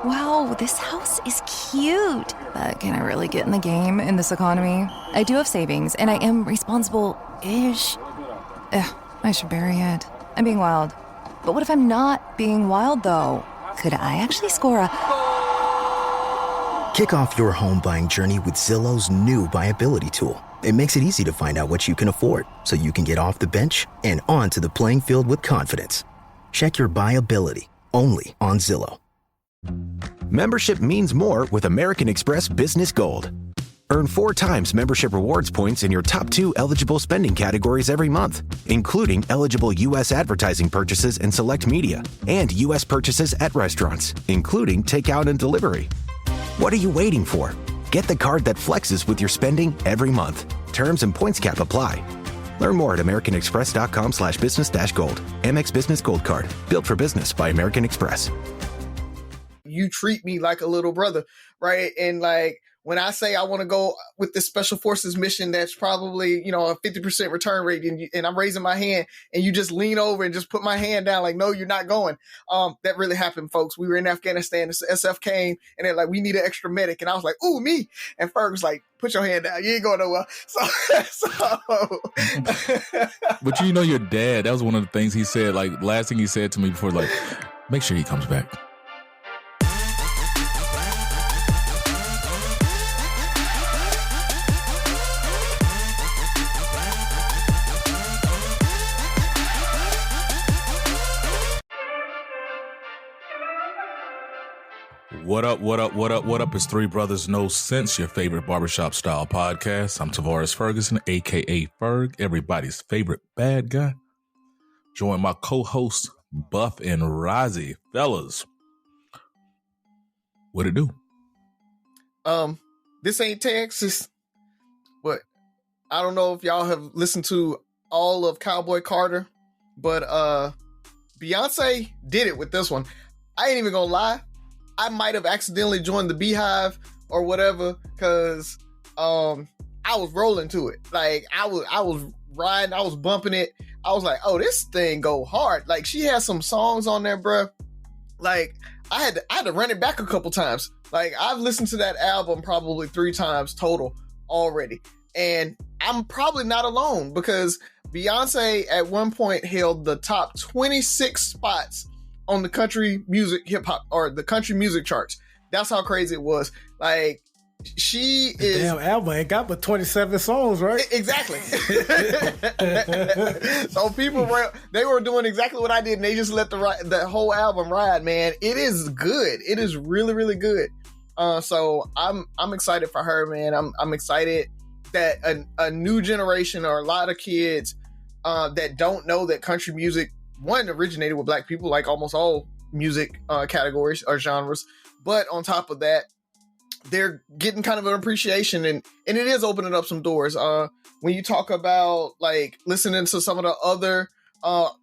Wow, this house is cute. But can I really get in the game in this economy? I do have savings, and I am responsible-ish. Ugh, I should bury it. I'm being wild. But what if I'm not being wild, though? Could I actually score a... Kick off your home buying journey with Zillow's new BuyAbility tool. It makes it easy to find out what you can afford, so you can get off the bench and onto the playing field with confidence. Check your BuyAbility, only on Zillow. Membership means more with American Express Business Gold. Earn 4 times membership rewards points in your top 2 eligible spending categories every month, including eligible U.S. advertising purchases and select media, and U.S. purchases at restaurants, including takeout and delivery. What are you waiting for? Get the card that flexes with your spending every month. Terms and points cap apply. Learn more at americanexpress.com/business-gold. Amex Business Gold Card. Built for business by American Express. You treat me like a little brother, right? And like, when I say I want to go with this special forces mission, that's probably, a 50% return rate, and I'm raising my hand, and you just lean over and just put my hand down like, no, you're not going. That really happened, folks. We were in Afghanistan. The SF came, and they're like, we need an extra medic. And I was like, ooh, me. And Ferg was like, put your hand down. You ain't going nowhere. But your dad, that was one of the things he said, like, last thing he said to me before, like, make sure he comes back. What up, what up, what up, what up? It's Three Brothers No Sense, your favorite barbershop style podcast. I'm Tavares Ferguson, a.k.a. Ferg, everybody's favorite bad guy. Join my co-hosts, Buff and Rozzy. Fellas, what it do? This ain't Texas, but I don't know if y'all have listened to all of Cowboy Carter, but Beyonce did it with this one. I ain't even gonna lie. I might have accidentally joined the Beehive or whatever, because I was rolling to it. Like, I was riding, I was bumping it. I was like, oh, this thing go hard. Like, she has some songs on there, bruh. Like, I had to run it back a couple times. Like, I've listened to that album probably 3 times total already. And I'm probably not alone, because Beyonce at one point held the top 26 spots on the country music hip hop or the country music charts. That's how crazy it was. Like, she is. Damn album ain't got but 27 songs, right? Exactly. So people were doing exactly what I did, and they just let the whole album ride. Man, it is good. It is really, really good. So I'm excited for her, man. I'm excited that a new generation or a lot of kids that don't know that country music, one, originated with Black people, like almost all music categories or genres. But on top of that, they're getting kind of an appreciation, and it is opening up some doors. When you talk about like listening to some of the other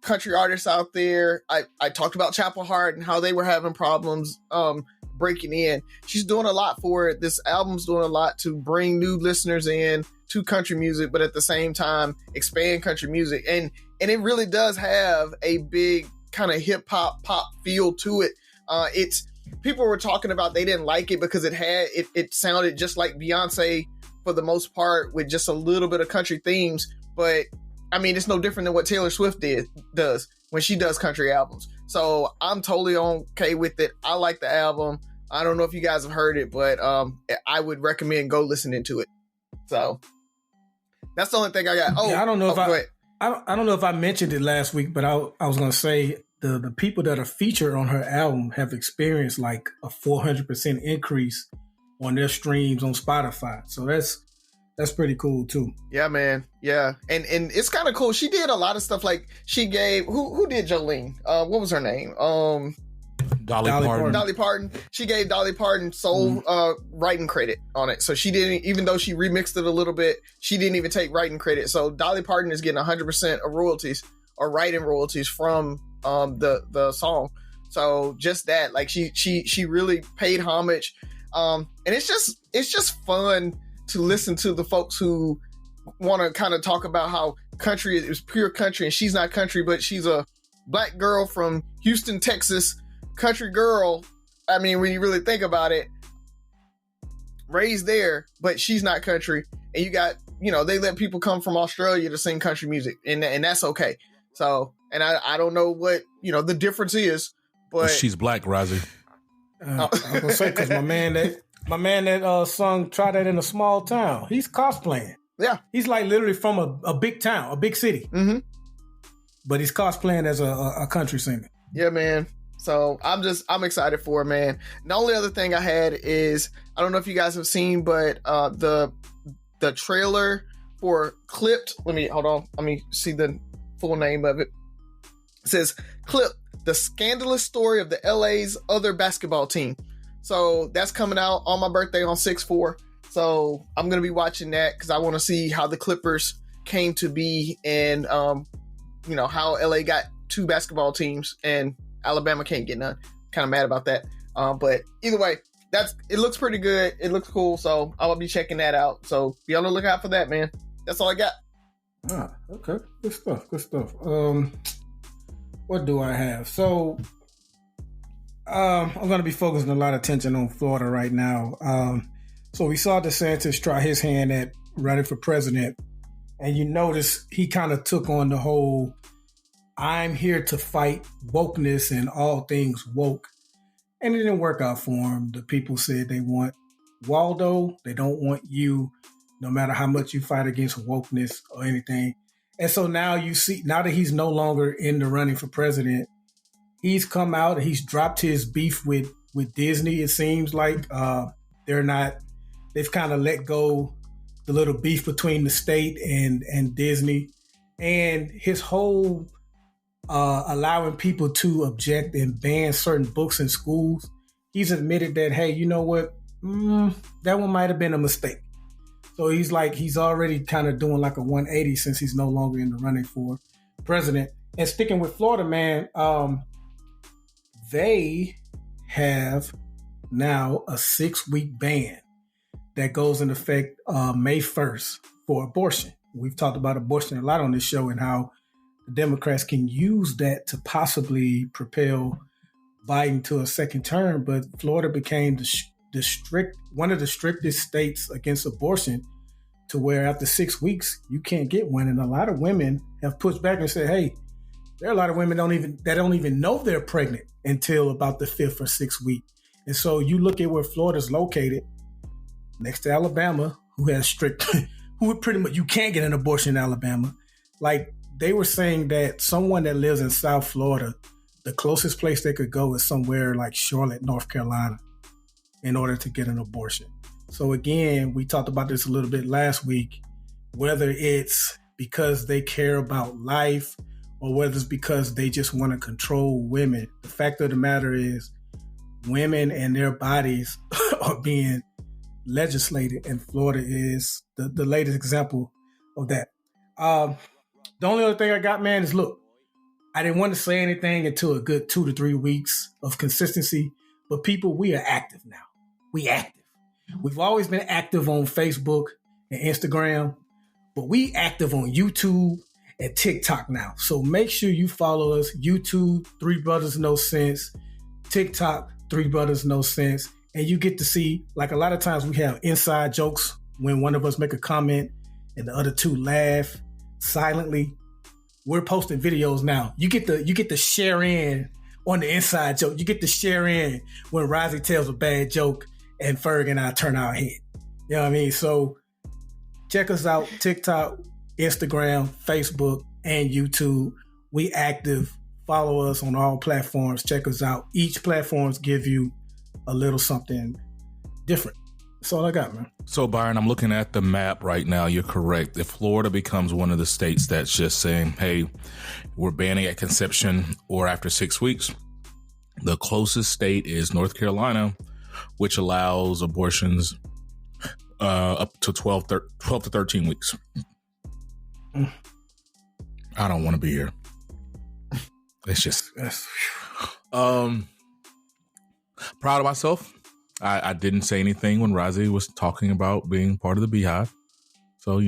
country artists out there, I talked about Chapel Hart and how they were having problems breaking in. She's doing a lot for it. This album's doing a lot to bring new listeners in to country music, but at the same time expand country music. And it really does have a big kind of hip hop pop feel to it. People were talking about they didn't like it because it sounded just like Beyonce for the most part, with just a little bit of country themes. But I mean, it's no different than what Taylor Swift does when she does country albums. So I'm totally okay with it. I like the album. I don't know if you guys have heard it, but I would recommend go listening to it. So that's the only thing I got. Oh, yeah, I don't know go ahead. I don't know if I mentioned it last week, but I was going to say the people that are featured on her album have experienced like a 400% increase on their streams on Spotify. So that's pretty cool too. Yeah, man. Yeah. And it's kind of cool. She did a lot of stuff. Like she gave, who did Jolene? What was her name? Dolly Parton. Dolly Parton. She gave Dolly Parton sole writing credit on it. So she didn't, even though she remixed it a little bit, she didn't even take writing credit. So Dolly Parton is getting 100% of royalties or writing royalties from the song. So just that, like she really paid homage. And it's just fun to listen to the folks who want to kind of talk about how country is pure country, and she's not country, but she's a Black girl from Houston, Texas, country girl I mean, when you really think about it, raised there, but she's not country. And you got, they let people come from Australia to sing country music, and that's okay. So, and I don't know what, the difference is, but she's black, Rozzy. I was gonna say, because my man that sung "Try That in a Small Town," he's cosplaying. Yeah, he's like literally from a big town, a big city. Mm-hmm. But he's cosplaying as a country singer. Yeah, man. So I'm excited for it, man. The only other thing I had is, I don't know if you guys have seen, but the trailer for Clipped. Let me see the full name of it. It says Clipped, the scandalous story of the LA's other basketball team. So that's coming out on my birthday on 6/4. So I'm going to be watching that because I want to see how the Clippers came to be, and how LA got 2 basketball teams and Alabama can't get none. Kind of mad about that. But either way, it looks pretty good. It looks cool. So I'll be checking that out. So be on the lookout for that, man. That's all I got. Ah, okay. Good stuff. What do I have? So I'm going to be focusing a lot of attention on Florida right now. So we saw DeSantis try his hand at running for president, and you notice he kind of took on the whole "I'm here to fight wokeness and all things woke," and it didn't work out for him. The people said they want Waldo. They don't want you, no matter how much you fight against wokeness or anything. And so now now that he's no longer in the running for president, he's come out and he's dropped his beef with Disney. It seems like they've kind of let go the little beef between the state and Disney, and his whole allowing people to object and ban certain books in schools. He's admitted that, hey, you know what? That one might have been a mistake. So he's already kind of doing like a 180 since he's no longer in the running for president. And sticking with Florida, man, they have now a 6-week ban that goes into effect May 1st for abortion. We've talked about abortion a lot on this show and how the Democrats can use that to possibly propel Biden to a second term. But Florida became one of the strictest states against abortion, to where after 6 weeks, you can't get one. And a lot of women have pushed back and said, hey, there are a lot of women that don't even know they're pregnant until about the 5th or 6th week. And so you look at where Florida's located, next to Alabama, who has who pretty much, you can't get an abortion in Alabama. Like, they were saying that someone that lives in South Florida, the closest place they could go is somewhere like Charlotte, North Carolina, in order to get an abortion. So again, we talked about this a little bit last week, whether it's because they care about life or whether it's because they just want to control women. The fact of the matter is, women and their bodies are being legislated, and Florida is the latest example of that. The only other thing I got, man, is look, I didn't want to say anything until a good 2 to 3 weeks of consistency, but people, we are active now. We active. We've always been active on Facebook and Instagram, but we active on YouTube and TikTok now. So make sure you follow us. YouTube, 3 Brothers No Sense. TikTok, 3 Brothers No Sense. And you get to see, like, a lot of times we have inside jokes when one of us make a comment and the other 2 laugh silently. We're posting videos now. You get to share in on the inside joke. You get to share in when Rozzy tells a bad joke and Ferg and I turn our head. You know what I mean? So check us out, TikTok, Instagram, Facebook, and YouTube. We active. Follow us on all platforms. Check us out. Each platforms give you a little something different. That's all I got, man. So, Byron, I'm looking at the map right now. You're correct. If Florida becomes one of the states that's just saying, hey, we're banning at conception or after 6 weeks, the closest state is North Carolina, which allows abortions up to 12 to 13 weeks. I don't want to be here. It's just proud of myself. I didn't say anything when Rozzy was talking about being part of the Beehive. So,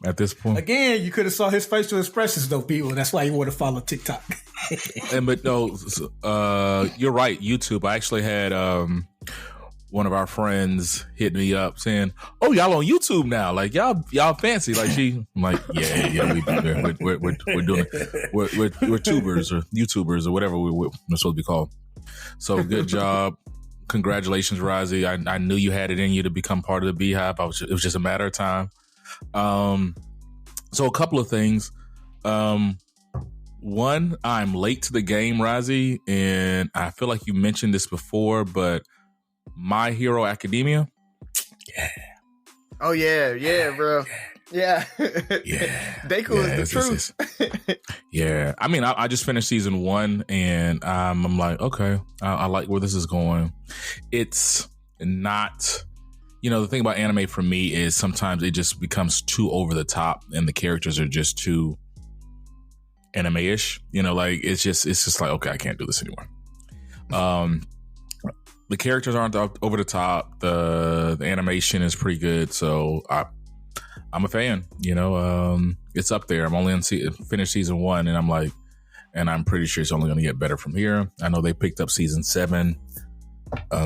at this point. Again, you could have saw his facial expressions, though, people. That's why you want to follow TikTok. But no, you're right. YouTube. I actually had one of our friends hit me up saying, "Oh, y'all on YouTube now? Like y'all fancy?" Like I'm like, yeah, we're doing it. We're tubers or YouTubers or whatever we're supposed to be called. So good job. Congratulations, Rozzy. I knew you had it in you to become part of the Beehive. It was just a matter of time. So a couple of things. One, I'm late to the game, Rozzy, and I feel like you mentioned this before, but My Hero Academia. Yeah. Oh yeah, bro. Yeah. Yeah. Deku is the truth. Yeah. I mean, I just finished season 1 and I'm like, okay, I like where this is going. It's not, the thing about anime for me is sometimes it just becomes too over the top and the characters are just too anime-ish. Like it's just like, okay, I can't do this anymore. The characters aren't over the top. The animation is pretty good. So I'm a fan, it's up there. I'm only on finished season 1 and I'm pretty sure it's only going to get better from here. I know they picked up season 7.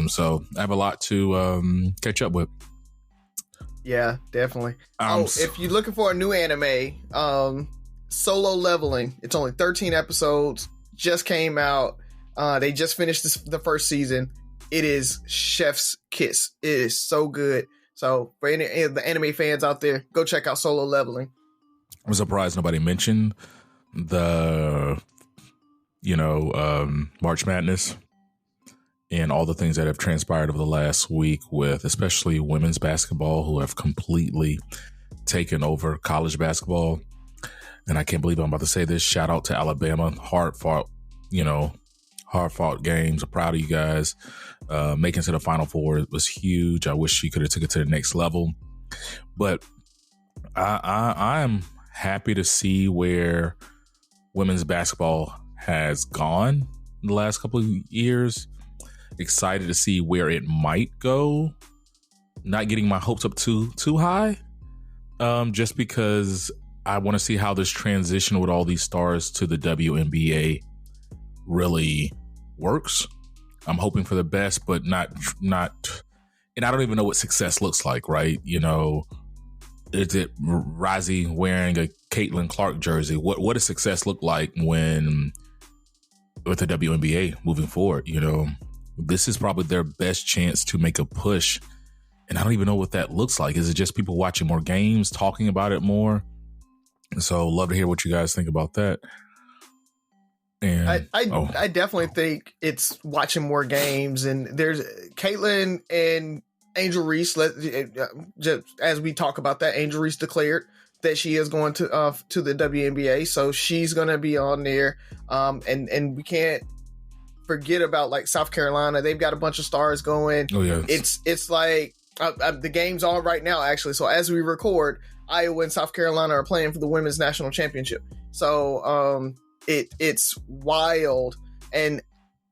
So I have a lot to catch up with. Yeah, definitely. If you're looking for a new anime, Solo Leveling, it's only 13 episodes, just came out. They just finished the first season. It is chef's kiss. It is so good. So for any of the anime fans out there, go check out Solo Leveling. I'm surprised nobody mentioned the, March Madness and all the things that have transpired over the last week with especially women's basketball who have completely taken over college basketball. And I can't believe I'm about to say this. Shout out to Alabama. Hard fought games. I'm proud of you guys. Making it to the Final Four was huge. I wish you could have took it to the next level. But I'm happy to see where women's basketball has gone in the last couple of years. Excited to see where it might go. Not getting my hopes up too high. Just because I want to see how this transition with all these stars to the WNBA really works. I'm hoping for the best, but not, and I don't even know what success looks like, right? Is it Rozzy wearing a Caitlin Clark jersey? What does success look like with the WNBA moving forward? This is probably their best chance to make a push. And I don't even know what that looks like. Is it just people watching more games, talking about it more? So love to hear what you guys think about that. And I definitely think it's watching more games, and there's Caitlin and Angel Reese. Just as we talk about that, Angel Reese declared that she is going to the WNBA, so she's going to be on there. And we can't forget about like South Carolina. They've got a bunch of stars going. Oh yeah, it's like the game's on right now actually. So as we record, Iowa and South Carolina are playing for the women's national championship. So it's wild, and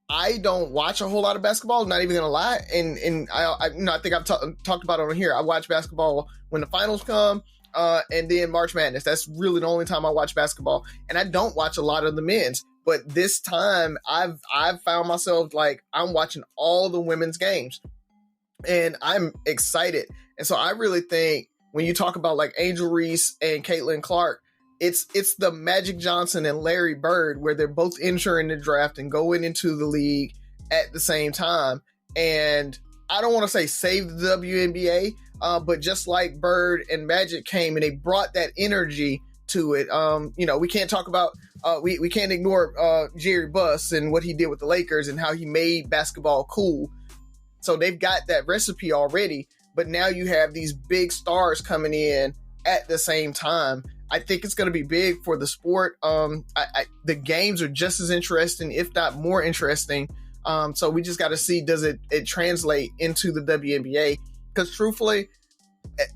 I don't watch a whole lot of basketball. Not even gonna lie, and I think I've talked about it on here. I watch basketball when the finals come, and then March Madness. That's really the only time I watch basketball, and I don't watch a lot of the men's. But this time, I've found myself like I'm watching all the women's games, and I'm excited. And so I really think when you talk about like Angel Reese and Caitlin Clark, it's the Magic Johnson and Larry Bird, where they're both entering the draft and going into the league at the same time. And I don't want to say save the WNBA, but just like Bird and Magic came and they brought that energy to it. We can't talk about we can't ignore Jerry Buss and what he did with the Lakers and how he made basketball cool. So they've got that recipe already, but now you have these big stars coming in at the same time. I think it's going to be big for the sport. The games are just as interesting, if not more interesting. So we just got to see, does it translate into the WNBA? Because truthfully,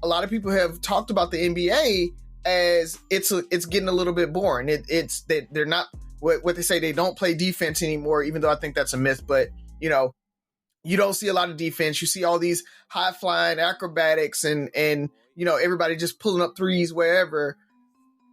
a lot of people have talked about the NBA as it's getting a little bit boring. They're not what they say. They don't play defense anymore, even though I think that's a myth. But you don't see a lot of defense. You see all these high flying acrobatics and everybody just pulling up threes wherever.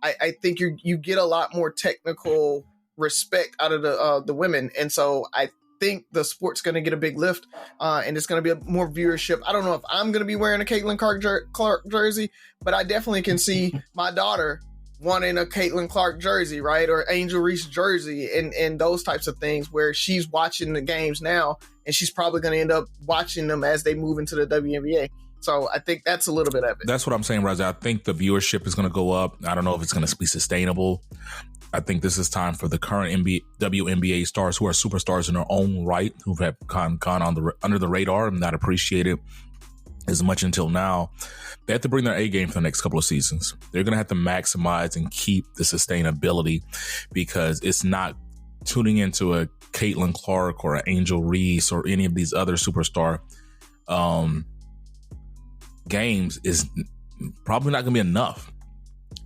I think you get a lot more technical respect out of the women. And so I think the sport's going to get a big lift, and it's going to be more viewership. I don't know if I'm going to be wearing a Caitlin Clark jersey, but I definitely can see my daughter wanting a Caitlin Clark jersey, right? Or Angel Reese jersey and those types of things, where she's watching the games now and she's probably going to end up watching them as they move into the WNBA. So I think that's a little bit of it. That's what I'm saying, Raza. I think the viewership is going to go up. I don't know if it's going to be sustainable. I think this is time for the current WNBA stars who are superstars in their own right, who have gone under the radar and not appreciated as much until now. They have to bring their A game for the next couple of seasons. They're going to have to maximize and keep the sustainability, because it's not tuning into a Caitlin Clark or an Angel Reese or any of these other superstar games is probably not going to be enough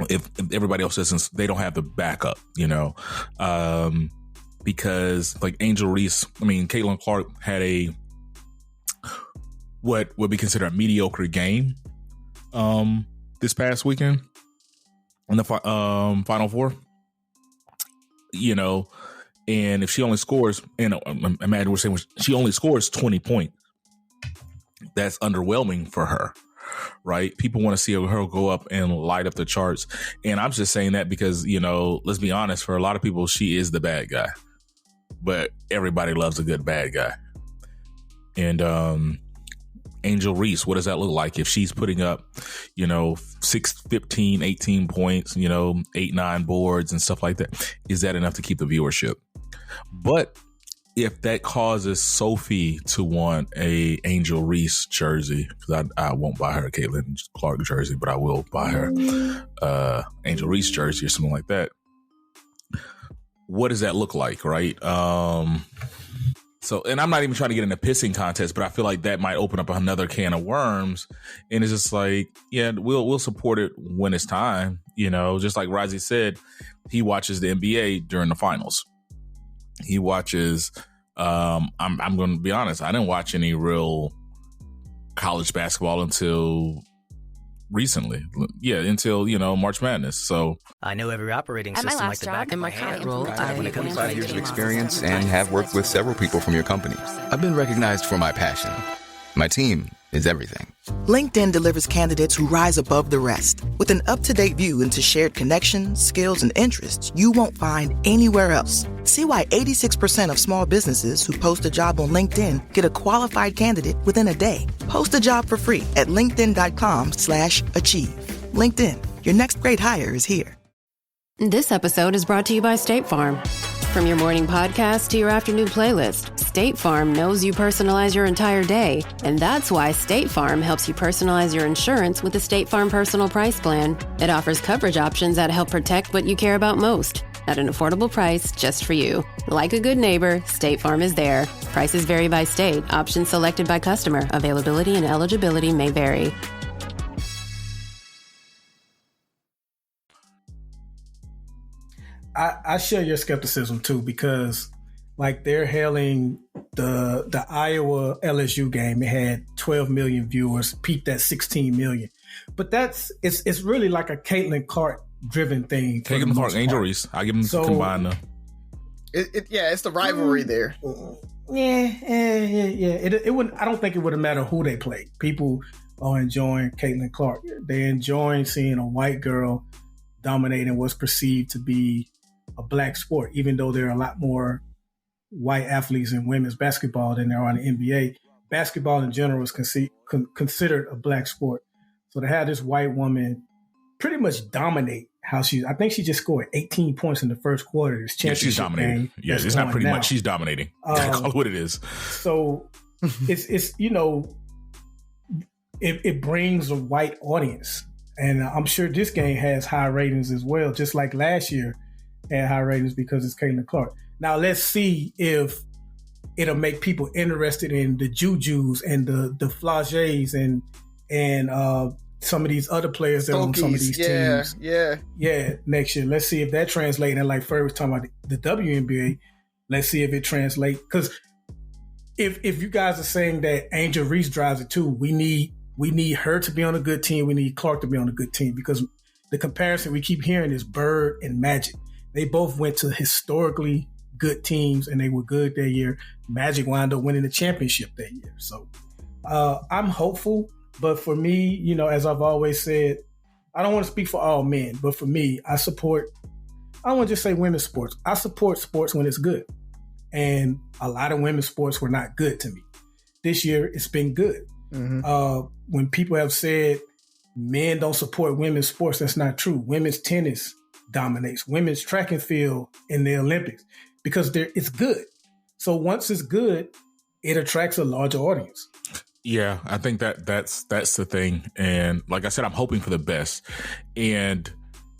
if everybody else doesn't. They don't have the backup, because like Angel Reese, Caitlin Clark had a what would be considered a mediocre game this past weekend in the Final Four, and if she only scores, imagine we're saying she only scores 20 points, that's underwhelming for her, right? People want to see her go up and light up the charts. And I'm just saying that because, let's be honest, for a lot of people, she is the bad guy, but everybody loves a good bad guy. And Angel Reese, what does that look like if she's putting up, 6, 15, 18 points, 8, 9 boards and stuff like that? Is that enough to keep the viewership? But if that causes Sophie to want a Angel Reese jersey, because I won't buy her a Caitlin Clark jersey, but I will buy her Angel Reese jersey or something like that. What does that look like, right? So, and I'm not even trying to get in a pissing contest, but I feel like that might open up another can of worms. And it's just like, yeah, we'll support it when it's time. Just like Razi said, he watches the NBA during the finals. He watches, I'm going to be honest, I didn't watch any real college basketball until recently. Yeah, until, March Madness. So I know every operating system like the back of my hand. I have 25 years of experience and have worked with several people from your company. I've been recognized for my passion. My team is everything. LinkedIn delivers candidates who rise above the rest with an up-to-date view into shared connections, skills, and interests you won't find anywhere else. See why 86% of small businesses who post a job on LinkedIn get a qualified candidate within a day. Post a job for free at linkedin.com/achieve. LinkedIn, your next great hire is here. This episode is brought to you by State Farm. From your morning podcast to your afternoon playlist, State Farm knows you personalize your entire day, and that's why State Farm helps you personalize your insurance with the State Farm Personal Price Plan. It offers coverage options that help protect what you care about most at an affordable price just for you. Like a good neighbor, State Farm is there. Prices vary by state. Options selected by customer. Availability and eligibility may vary. I share your skepticism too, because like they're hailing the Iowa LSU game. It had 12 million viewers, peaked at 16 million. But it's really like a Caitlin Clark driven thing. Caitlin Clark, Angel Reese. I give them combined though. It's the rivalry there. Yeah. It wouldn't. I don't think it would have mattered who they played. People are enjoying Caitlin Clark. They're enjoying seeing a white girl dominating what's perceived to be a black sport, even though there are a lot more white athletes in women's basketball than there are in the NBA. Basketball in general is considered a black sport. So to have this white woman pretty much dominate I think she just scored 18 points in the first quarter. This championship she's dominating. game. Yes, it's not pretty much. She's dominating. Call it what it is. So it's it brings a white audience. And I'm sure this game has high ratings as well, just like last year had high ratings because it's Caitlin Clark. Now let's see if it'll make people interested in the Jujus and the Flages and some of these other players that are on some of these teams. Yeah, next year. Let's see if that translates. And like Ferg was talking about the WNBA, let's see if it translates. Because if you guys are saying that Angel Reese drives it too, we need we need her to be on a good team. We need Clark to be on a good team, because the comparison we keep hearing is Bird and Magic. They both went to historically good teams, and they were good that year. Magic wound up winning the championship that year. So I'm hopeful, but for me, you know, as I've always said, I don't want to speak for all men, but for me, I don't want to just say women's sports. I support sports when it's good. And a lot of women's sports were not good to me. This year, it's been good. Mm-hmm. When people have said men don't support women's sports, that's not true. Women's tennis dominates. Women's track and field in the Olympics, because it's good. So once it's good, it attracts a larger audience. Yeah, I think that's the thing. And like I said, I'm hoping for the best. And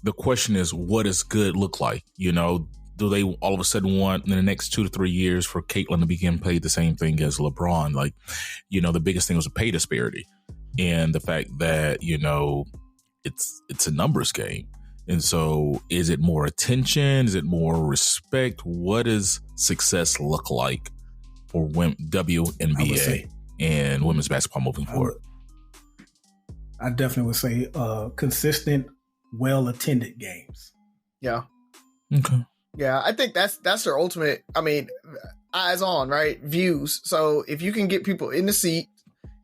the question is, what does good look like? You know, do they all of a sudden want in the next 2 to 3 years for Caitlyn to begin paid the same thing as LeBron? Like, you know, the biggest thing was a pay disparity, and the fact that, you know, it's a numbers game. And so is it more attention? Is it more respect? What does success look like for WNBA and women's basketball moving forward? I definitely would say consistent, well-attended games. Yeah. Okay. Yeah, I think that's their ultimate, I mean, eyes on, right? Views. So if you can get people in the seat,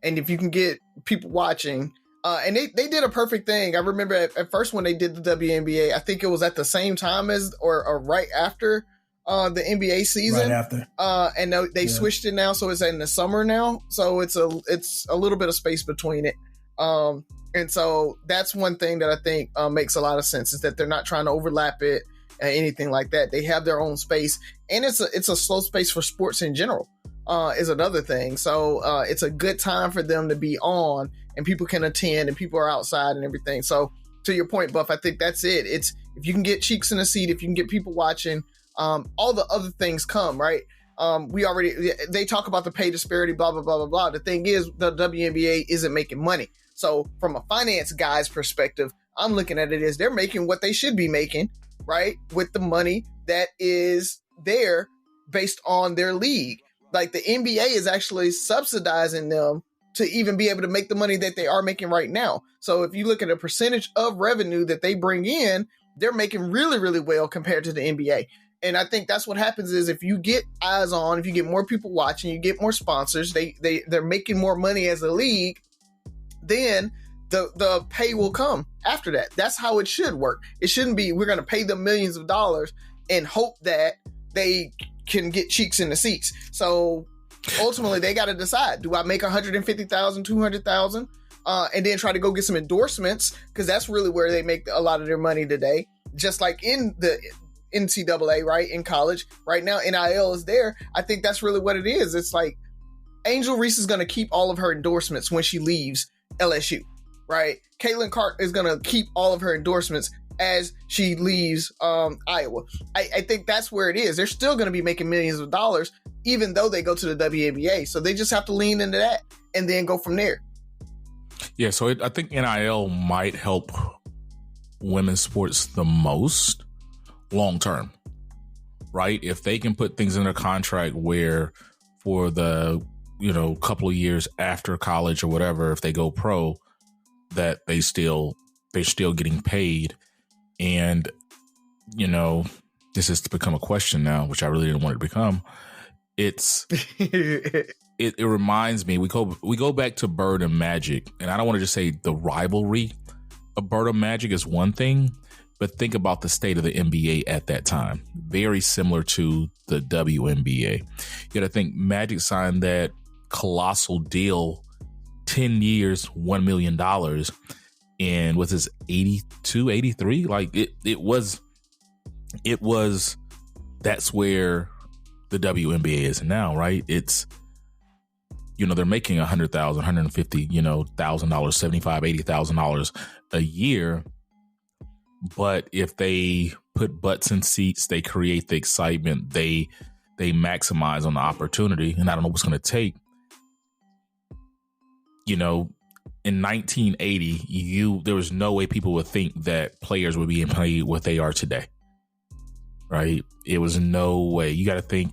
and if you can get people watching, and they did a perfect thing. I remember at first when they did the WNBA, I think it was at the same time as or right after the NBA season. Right after. And they switched it now, so it's in the summer now. So it's a little bit of space between it. And so that's one thing that I think makes a lot of sense, is that they're not trying to overlap it, anything like that. They have their own space, and it's a slow space for sports in general. Is another thing. So it's a good time for them to be on, and people can attend, and people are outside and everything. So to your point, Buff, I think that's it. It's if you can get cheeks in the seat, if you can get people watching, all the other things come, right? They talk about the pay disparity, blah, blah, blah, blah, blah. The thing is, the WNBA isn't making money. So from a finance guy's perspective, I'm looking at it as they're making what they should be making, right? With the money that is there based on their league. Like the NBA is actually subsidizing them to even be able to make the money that they are making right now. So if you look at a percentage of revenue that they bring in, they're making really, really well compared to the NBA. And I think that's what happens is if you get eyes on, if you get more people watching, you get more sponsors, they're making more money as a league, then the pay will come after that. That's how it should work. It shouldn't be we're going to pay them millions of dollars and hope that they can get cheeks in the seats. So ultimately they got to decide, do I make $150,000, $200,000 and then try to go get some endorsements? Because that's really where they make a lot of their money today. Just like in the NCAA, right? In college right now, NIL is there. I think that's really what it is. It's like Angel Reese is going to keep all of her endorsements when she leaves LSU, right? Caitlin Clark is going to keep all of her endorsements as she leaves Iowa. I think that's where it is. They're still going to be making millions of dollars, even though they go to the WNBA. So they just have to lean into that and then go from there. Yeah, so I think NIL might help women's sports the most long term, right? If they can put things in their contract where for the, couple of years after college or whatever, if they go pro, that they're still getting paid. And, this has become a question now, which I really didn't want it to become. It reminds me, we go back to Bird and Magic, and I don't want to just say the rivalry of Bird and Magic is one thing, but think about the state of the NBA at that time. Very similar to the WNBA. You got to think Magic signed that colossal deal, 10 years, $1 million. And was his 82, 83? Like it was, that's where the WNBA is now, right? It's, they're making $100,000, $150,000, $1,000, $75,000, $80,000 a year. But if they put butts in seats, they create the excitement, they maximize on the opportunity. And I don't know what's going to take. In 1980, there was no way people would think that players would be paid what they are today. Right? It was no way. You got to think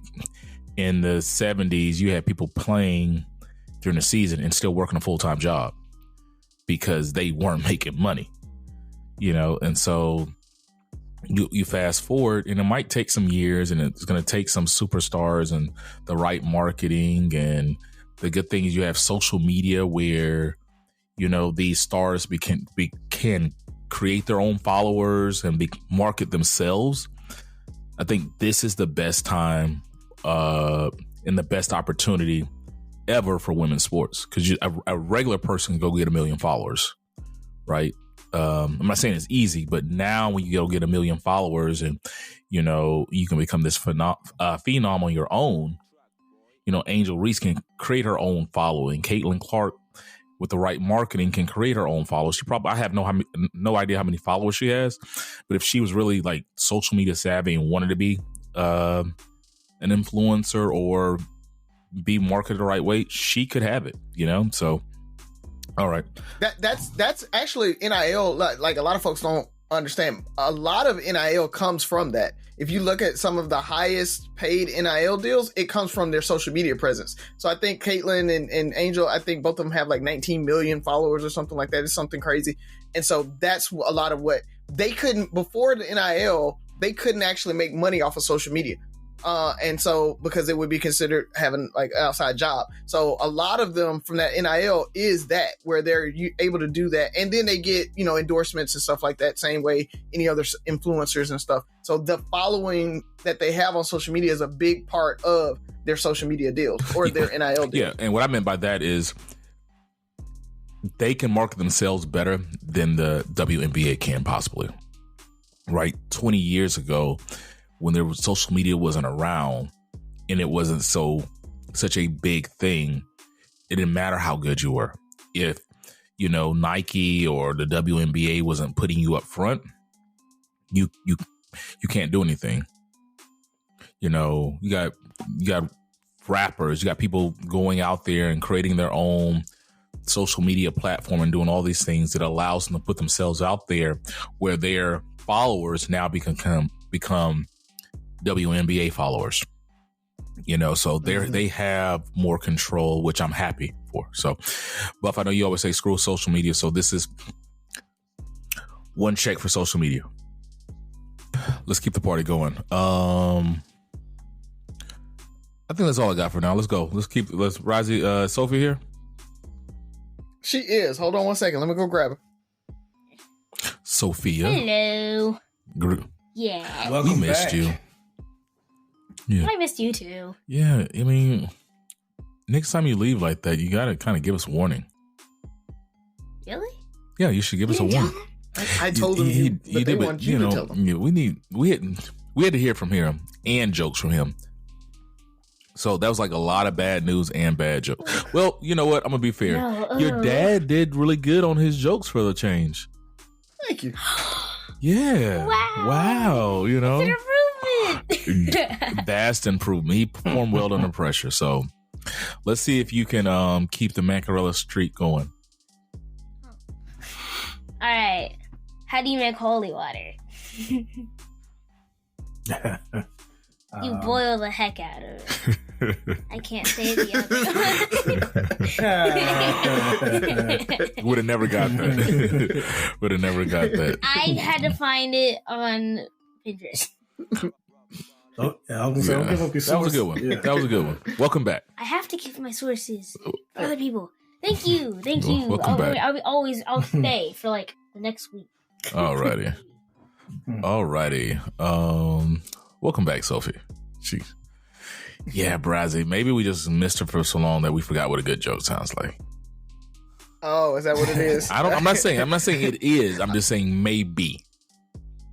in the 70s, you had people playing during the season and still working a full-time job. because they weren't making money, you know? And so you fast forward, and it might take some years, and it's going to take some superstars and the right marketing. And the good thing is you have social media where, you know, these stars can create their own followers and market themselves. I think this is the best time and the best opportunity ever for women's sports, because a regular person can go get 1 million followers, right? I'm not saying it's easy, but now when you go get 1 million followers and, you know, you can become this phenom on your own. You know, Angel Reese can create her own following. Caitlin Clark, with the right marketing, can create her own followers. I have no idea how many followers she has, but if she was really like social media savvy and wanted to be an influencer or be marketed the right way, she could have it, you know? So, all right. That's actually NIL. Like a lot of folks don't understand. A lot of NIL comes from that. If you look at some of the highest paid NIL deals, it comes from their social media presence. So I think Caitlin and Angel, I think both of them have like 19 million followers or something like that. It's something crazy. And so that's a lot of what they couldn't, before the NIL, they couldn't actually make money off of social media. And so, because it would be considered having like an outside job. So a lot of them from that NIL is that, where they're able to do that. And then they get, you know, endorsements and stuff like that, same way any other influencers and stuff. So the following that they have on social media is a big part of their social media deals or their NIL deals. Yeah. And what I meant by that is they can market themselves better than the WNBA can possibly. Right. 20 years ago, when social media wasn't around and it wasn't such a big thing, it didn't matter how good you were. If, you know, Nike or the WNBA wasn't putting you up front, you can't do anything. You know, you got rappers, you got people going out there and creating their own social media platform and doing all these things that allows them to put themselves out there, where their followers now become WNBA followers, you know, so they have more control, which I'm happy for. So, Buff, I know you always say screw social media, so this is one check for social media. Let's keep the party going. I think that's all I got for now. Let's go. Let's Razi, Sophie here. She is. Hold on one second. Let me go grab her. Sophia. Hello. Yeah. We missed you. Yeah. I missed you too. Yeah, I mean, next time you leave like that, you gotta kind of give us a warning. Really? Yeah, you should give us a warning. I told him, but they want you to tell them. Yeah, we had to hear from him and jokes from him. So that was like a lot of bad news and bad jokes. Well, you know what? I'm gonna be fair. Your dad did really good on his jokes for the change. Thank you. Yeah. Wow. You know. It's an improvement. Vast improvement. He performed well under pressure. So let's see if you can keep the Macarella streak going. All right. How do you make holy water? You boil the heck out of it. I can't say the other. Would have never got that. Would have never got that. I had to find it on Pinterest. Oh, yeah, that was a good one. Yeah. That was a good one. Welcome back. I have to keep my sources for other people. Thank you. Welcome back. I'll stay for like the next week. Alrighty. Welcome back, Sophie. Jeez. Yeah, Brazzy. Maybe we just missed her for so long that we forgot what a good joke sounds like. Oh, is that what it is? I'm not saying it is. I'm just saying maybe.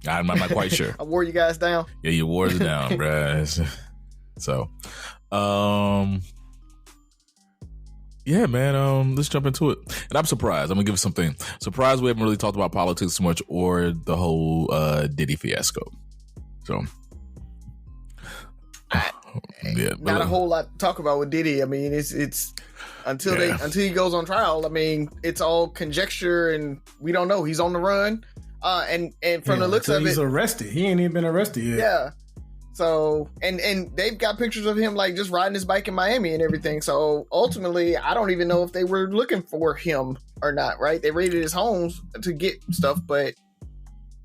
I'm not quite sure. I wore you guys down. Yeah, you wore us down, bruh. So, yeah, man. Let's jump into it. And I'm surprised. I'm gonna give you something. Surprised we haven't really talked about politics too much or the whole Diddy fiasco. So, yeah, not a whole lot to talk about with Diddy. I mean, it's until he goes on trial. I mean, it's all conjecture, and we don't know. He's on the run, and from the looks of it, he's arrested. He ain't even been arrested yet. Yeah. So, and they've got pictures of him like just riding his bike in Miami and everything. So ultimately, I don't even know if they were looking for him or not, right? They raided his homes to get stuff, but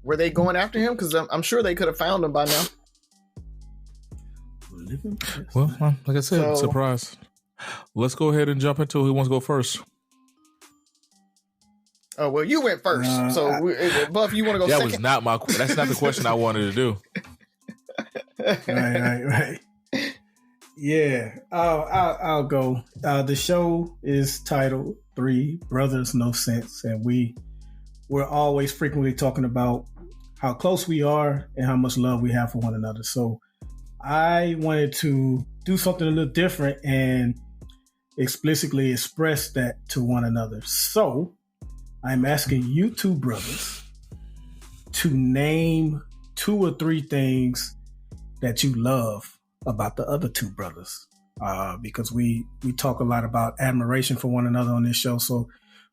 were they going after him? Because I'm sure they could have found him by now. Well, like I said, surprise. Let's go ahead and jump into who wants to go first. Oh, well, you went first. Buff, you want to go second? That's not the question I wanted to do. Right. Yeah, I'll go. The show is titled Three Brothers No Sense, and we're always frequently talking about how close we are and how much love we have for one another. So I wanted to do something a little different and explicitly express that to one another. So I'm asking you two brothers to name 2 or 3 things that you love about the other 2 brothers, because we talk a lot about admiration for one another on this show. So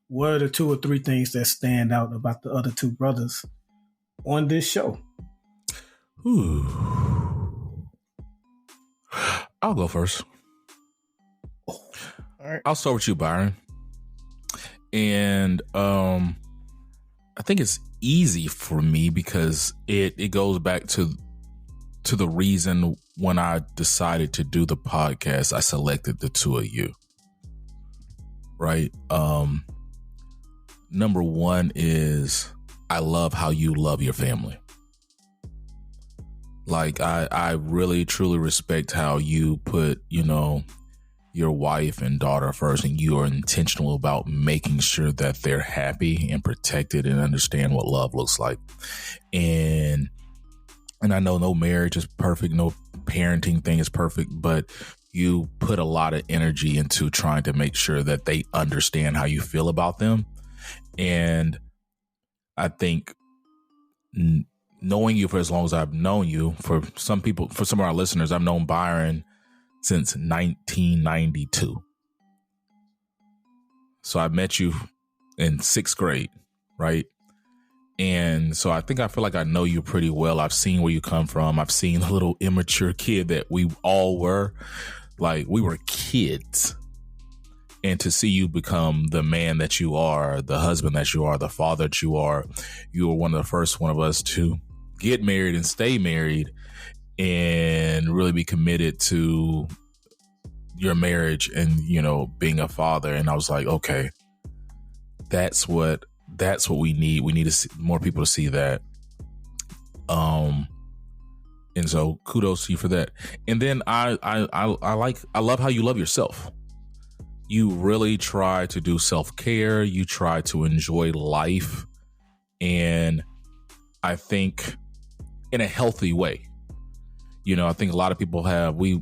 what are the 2 or 3 things that stand out about the other 2 brothers on this show? I'll go first. All right. I'll start with you, Byron. And I think it's easy for me because it goes back to the reason when I decided to do the podcast, I selected the 2 of you. Right? Number 1 is I love how you love your family. Like I really truly respect how you put, your wife and daughter first, and you are intentional about making sure that they're happy and protected and understand what love looks like. And I know no marriage is perfect, no parenting thing is perfect, but you put a lot of energy into trying to make sure that they understand how you feel about them. And I think knowing you for as long as I've known you, for some of our listeners, I've known Byron since 1992. So I met you in 6th grade, right? And so I feel like I know you pretty well. I've seen where you come from. I've seen the little immature kid that we all were. Like, we were kids. And to see you become the man that you are, the husband that you are, the father that you are, you were one of the first one of us to get married and stay married and really be committed to your marriage and, being a father. And I was like, okay, that's what we need. We need to see more people to see that. And so kudos to you for that. And then I love how you love yourself. You really try to do self-care. You try to enjoy life. And I think in a healthy way. I think a lot of people have, we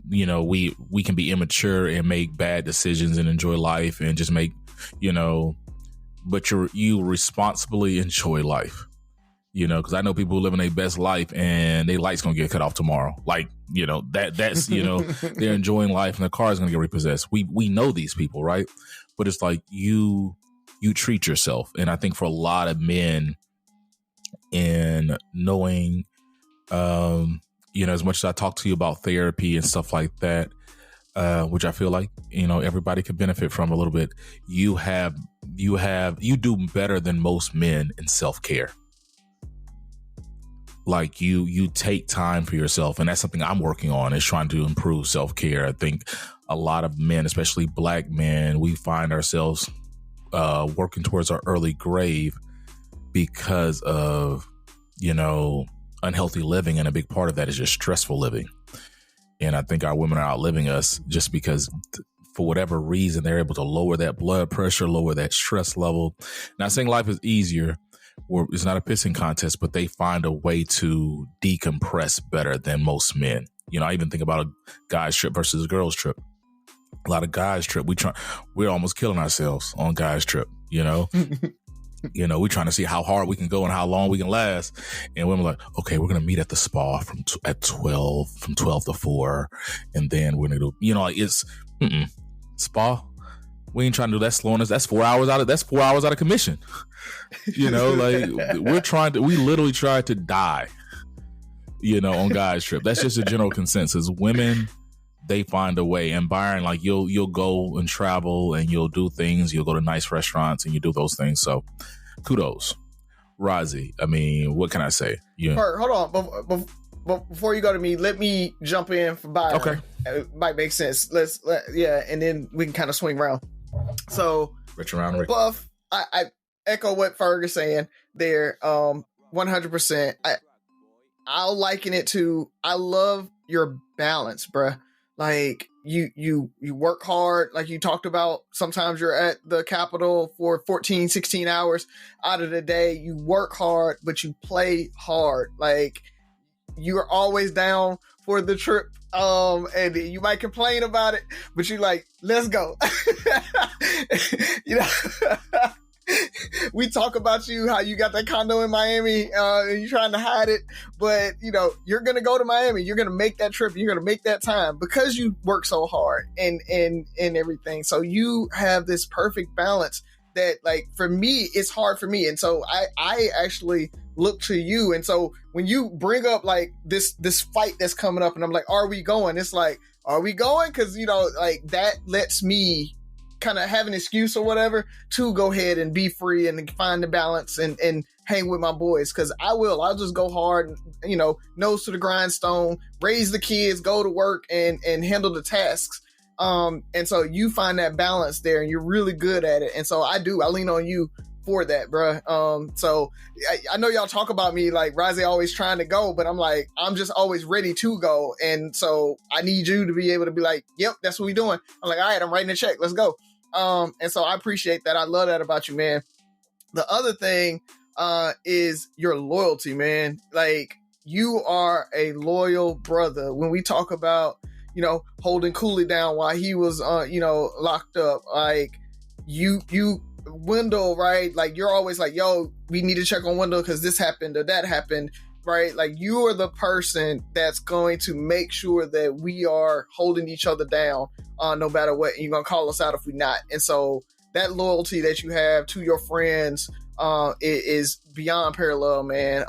can be immature and make bad decisions and enjoy life and just make, but you responsibly enjoy life, because I know people who live in their best life and their light's going to get cut off tomorrow. Like, that's, they're enjoying life and the car is going to get repossessed. We know these people, right? But it's like you treat yourself. And I think for a lot of men, in knowing, as much as I talk to you about therapy and stuff like that, which I feel like, everybody could benefit from a little bit. You do better than most men in self-care. Like you take time for yourself. And that's something I'm working on, is trying to improve self-care. I think a lot of men, especially Black men, we find ourselves working towards our early grave because of, unhealthy living. And a big part of that is just stressful living. And I think our women are outliving us just because for whatever reason, they're able to lower that blood pressure, lower that stress level. Not saying life is easier, or it's not a pissing contest, but they find a way to decompress better than most men. I even think about a guy's trip versus a girl's trip. A lot of guys' trip, we're almost killing ourselves on guys' trip, we're trying to see how hard we can go and how long we can last. And women are like, okay, we're going to meet at the spa from 12 to 4. And then we're going to do, it's spa. We ain't trying to do that slowness. That's 4 hours out of commission. We literally tried to die. on guys trip. That's just a general consensus. Women, they find a way. And Byron, like you'll go and travel and you'll do things. You'll go to nice restaurants and you do those things. So kudos. Rozzy, I mean, what can I say? Hold on. Before you go to me, let me jump in for Byron. Okay. It might make sense. And then we can kind of swing around. So, Rich around, Rick. Buff, I echo what Ferg is saying there. 100%. I'll liken it to, I love your balance, bruh. Like you work hard, like you talked about. Sometimes you're at the Capitol for 14, 16 hours out of the day. You work hard, but you play hard. Like you're always down for the trip. And you might complain about it, but you're like, let's go. We talk about you, how you got that condo in Miami, and you're trying to hide it, but you're going to go to Miami. You're going to make that trip. You're going to make that time because you work so hard and everything. So you have this perfect balance that, like, for me, it's hard for me. And so I actually look to you. And so when you bring up like this fight that's coming up and I'm like, are we going? It's like, are we going? Cause like that lets me kind of have an excuse or whatever to go ahead and be free and find the balance and hang with my boys. Cause I'll just go hard and, nose to the grindstone, raise the kids, go to work and handle the tasks. And so you find that balance there and you're really good at it. And so I lean on you for that, bruh. So I know y'all talk about me like Rozzy always trying to go, but I'm like, I'm just always ready to go. And so I need you to be able to be like, yep, that's what we doing. I'm like, all right, I'm writing a check. Let's go. And so I appreciate that. I love that about you, man. The other thing, is your loyalty, man. Like you are a loyal brother. When we talk about, holding Cooley down while he was, locked up, like you Wendell, right? Like you're always like, yo, we need to check on Wendell because this happened or that happened, right? Like you are the person that's going to make sure that we are holding each other down no matter what. And you're going to call us out if we're not. And so that loyalty that you have to your friends is beyond parallel, man.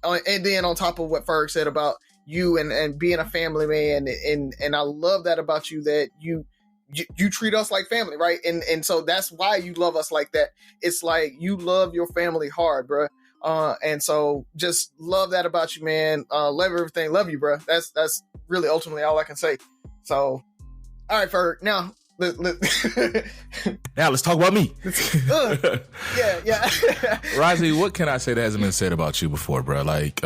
And then on top of what Ferg said about you and being a family man, and I love that about you, that you treat us like family, right? And so that's why you love us like that. It's like you love your family hard, bro. And so just love that about you, man. Love everything. Love you, bro. That's really ultimately all I can say. So, all right, Ferg. Now, now let's talk about me. Yeah. Rozzy, what can I say that hasn't been said about you before, bro? Like,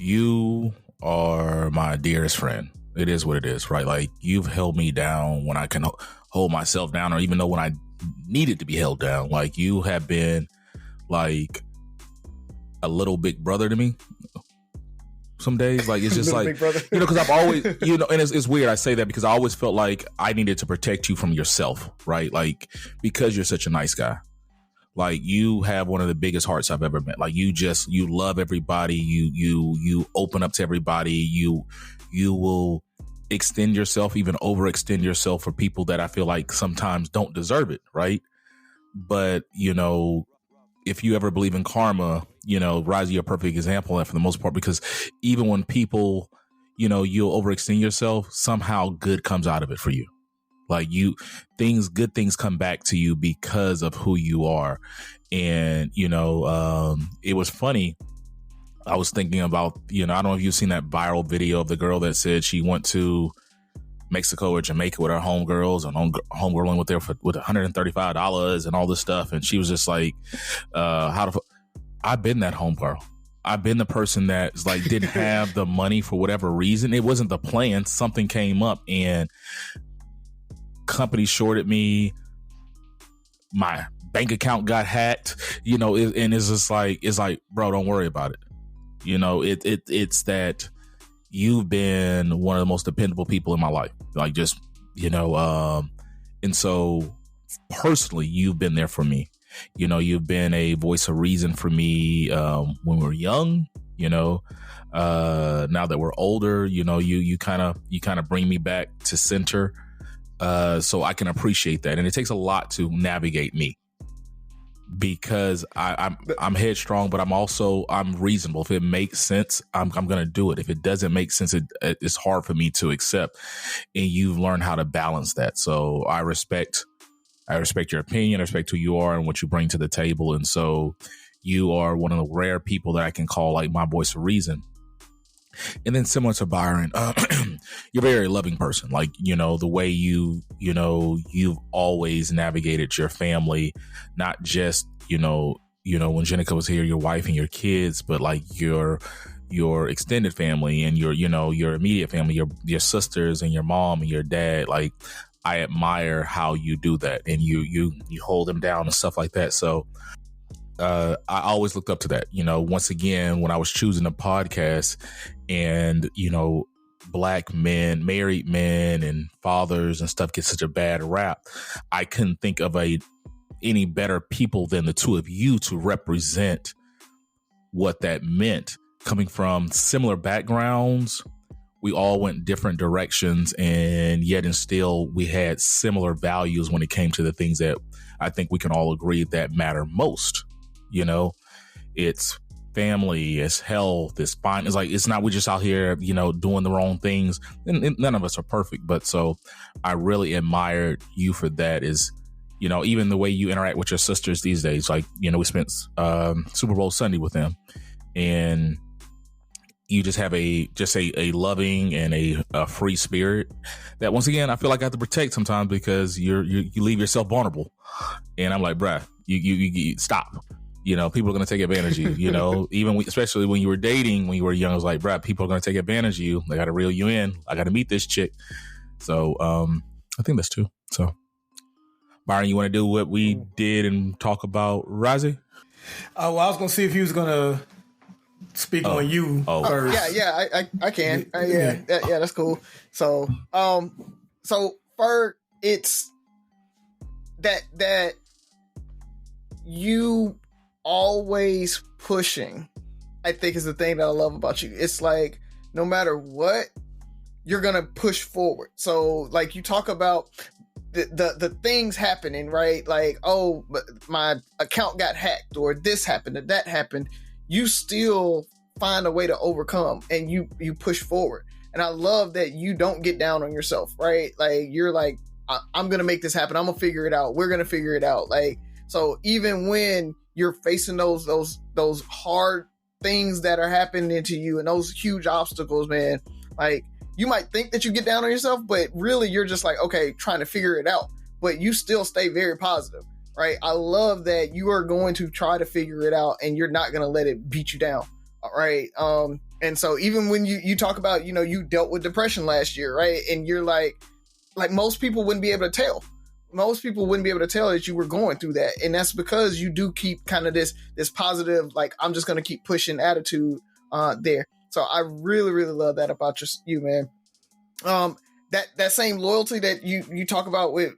you are my dearest friend. It is what it is, right? Like you've held me down when I can hold myself down, or even though when I needed to be held down. Like you have been like a little big brother to me. Some days, like it's just like, because I've always, and it's weird. I say that because I always felt like I needed to protect you from yourself, right? Like because you're such a nice guy. Like you have one of the biggest hearts I've ever met. Like you love everybody. You open up to everybody. You will extend yourself, even overextend yourself for people that I feel like sometimes don't deserve it, right? But, if you ever believe in karma, Rozzy, you're a perfect example of that for the most part, because even when people, you'll overextend yourself, somehow good comes out of it for you. Like good things come back to you because of who you are. And, it was funny. I was thinking about, I don't know if you've seen that viral video of the girl that said she went to Mexico or Jamaica with her homegirls and homegirling with $135 and all this stuff. And she was just like, I've been that homegirl. I've been the person that's like, didn't have the money for whatever reason. It wasn't the plan. Something came up and company shorted me. My bank account got hacked, and it's just like, bro, don't worry about it. It's that you've been one of the most dependable people in my life. Like just, and so personally, you've been there for me. You've been a voice of reason for me when we were young, now that we're older, you kind of bring me back to center. So I can appreciate that. And it takes a lot to navigate me. because I'm headstrong, but I'm reasonable. If it makes sense, I'm going to do it. If it doesn't make sense, it's hard for me to accept. And you've learned how to balance that. So I respect your opinion, I respect who you are and what you bring to the table. And so you are one of the rare people that I can call like my voice of reason. And then similar to Byron, you're a very loving person. Like, the way you've always navigated your family, not just, when Jenica was here, your wife and your kids, but like your extended family and your immediate family, your sisters and your mom and your dad. Like, I admire how you do that and you hold them down and stuff like that. So I always looked up to that. Once again, when I was choosing a podcast and, Black men, married men and fathers and stuff get such a bad rap, I couldn't think of any better people than the two of you to represent what that meant. Coming from similar backgrounds, we all went different directions, and yet and still we had similar values when it came to the things that I think we can all agree that matter most. It's family, it's health, it's fine. It's like, it's not, we're just out here, doing the wrong things. And none of us are perfect. But so I really admired you for that is, even the way you interact with your sisters these days. Like, we spent Super Bowl Sunday with them, and you just have a loving and a free spirit that, once again, I feel like I have to protect sometimes because you leave yourself vulnerable. And I'm like, bruh, you stop. People are going to take advantage of you, even especially when you were dating, when you were young, I was like, bruh, people are going to take advantage of you. They got to reel you in. I got to meet this chick. So I think that's two. So Byron, you want to do what we did and talk about Razi? Well, I was going to see if he was going to speak on you first. I can. Yeah, that's cool. So, Ferg, it's that you always pushing, I think, is the thing that I love about you. It's like, no matter what, you're gonna push forward. So, like, you talk about the things happening, right? Like, oh, my account got hacked, or this happened, or that happened. You still find a way to overcome, and you push forward. And I love that you don't get down on yourself, right? Like, you're like, I'm gonna make this happen. I'm gonna figure it out. We're gonna figure it out. Like, so even when you're facing those hard things that are happening to you and those huge obstacles, man, like, you might think that you get down on yourself, but really you're just like, okay, trying to figure it out, but you still stay very positive, right? I love that you are going to try to figure it out and you're not going to let it beat you down. All right. And so even when you talk about, you dealt with depression last year, right? And you're like most people wouldn't be able to tell. Most people wouldn't be able to tell that you were going through that. And that's because you do keep kind of this positive, like, I'm just going to keep pushing attitude there. So I really, really love that about you, man. That same loyalty that you talk about with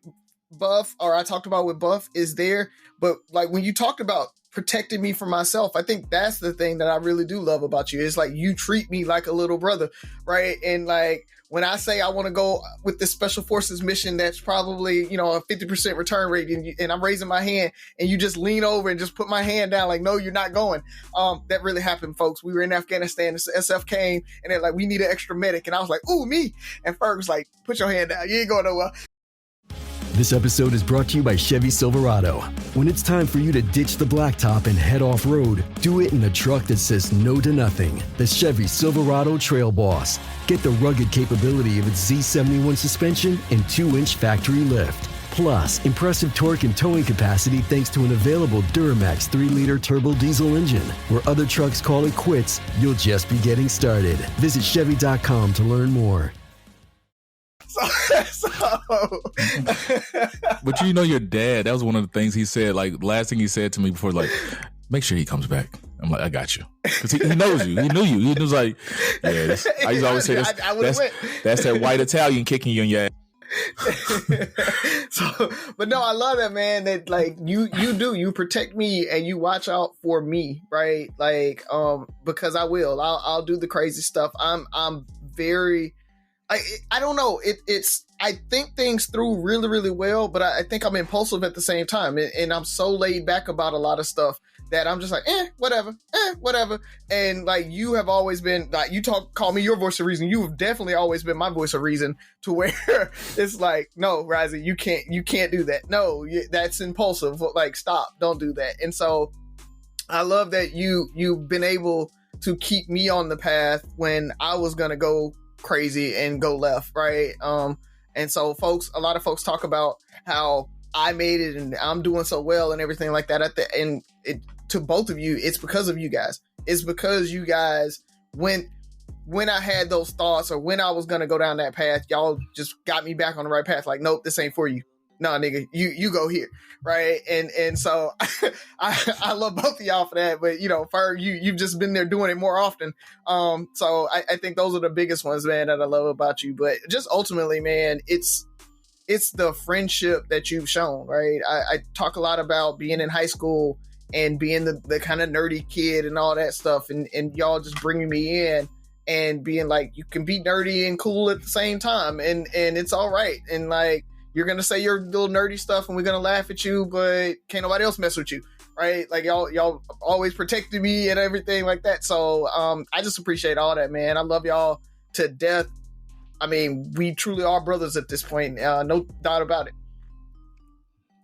Buff, or I talked about with Buff, is there. But like, when you talked about protecting me from myself, I think that's the thing that I really do love about you. It's like, you treat me like a little brother, right? And like, when I say I want to go with this special forces mission, that's probably, a 50% return rate, and I'm raising my hand, and you just lean over and just put my hand down, like, no, you're not going. That really happened, folks. We were in Afghanistan. The SF came, and they're like, we need an extra medic. And I was like, ooh, me. And Ferg was like, put your hand down. You ain't going nowhere. This episode is brought to you by Chevy Silverado. When it's time for you to ditch the blacktop and head off-road, do it in a truck that says no to nothing. The Chevy Silverado Trail Boss. Get the rugged capability of its Z71 suspension and 2-inch factory lift. Plus, impressive torque and towing capacity thanks to an available Duramax 3-liter turbo diesel engine. Where other trucks call it quits, you'll just be getting started. Visit Chevy.com to learn more. But your dad, that was one of the things he said, like, last thing he said to me before, like, make sure he comes back. I'm like, I got you. Because he knows you. He knew you. He was like, yeah, I used to always say that's that white Italian kicking you in your ass. But no, I love that, man, that like you protect me and you watch out for me, right? Like, because I'll do the crazy stuff. I'm very I don't know. I think things through really, really well, but I think I'm impulsive at the same time. And I'm so laid back about a lot of stuff that I'm just like, whatever. And like, you have always been like, call me your voice of reason. You have definitely always been my voice of reason, to where it's like, no, Rising, you can't do that. No, that's impulsive. Like, stop, don't do that. And so I love that you've been able to keep me on the path when I was going to go crazy and go left. Right. And so a lot of folks talk about how I made it and I'm doing so well and everything like that. To both of you, it's because of you guys. It's because you guys, when I had those thoughts or when I was going to go down that path, y'all just got me back on the right path. Like, nope, this ain't for you. No, nigga, you go here. Right. And so I love both of y'all for that. But, Ferg, you've just been there doing it more often. So I think those are the biggest ones, man, that I love about you. But just ultimately, man, it's the friendship that you've shown. Right. I talk a lot about being in high school and being the kind of nerdy kid and all that stuff. And y'all just bringing me in and being like, you can be nerdy and cool at the same time. And it's all right. And like, you're going to say your little nerdy stuff and we're going to laugh at you, but can't nobody else mess with you. Right. Like y'all always protected me and everything like that. So I just appreciate all that, man. I love y'all to death. I mean, we truly are brothers at this point. No doubt about it.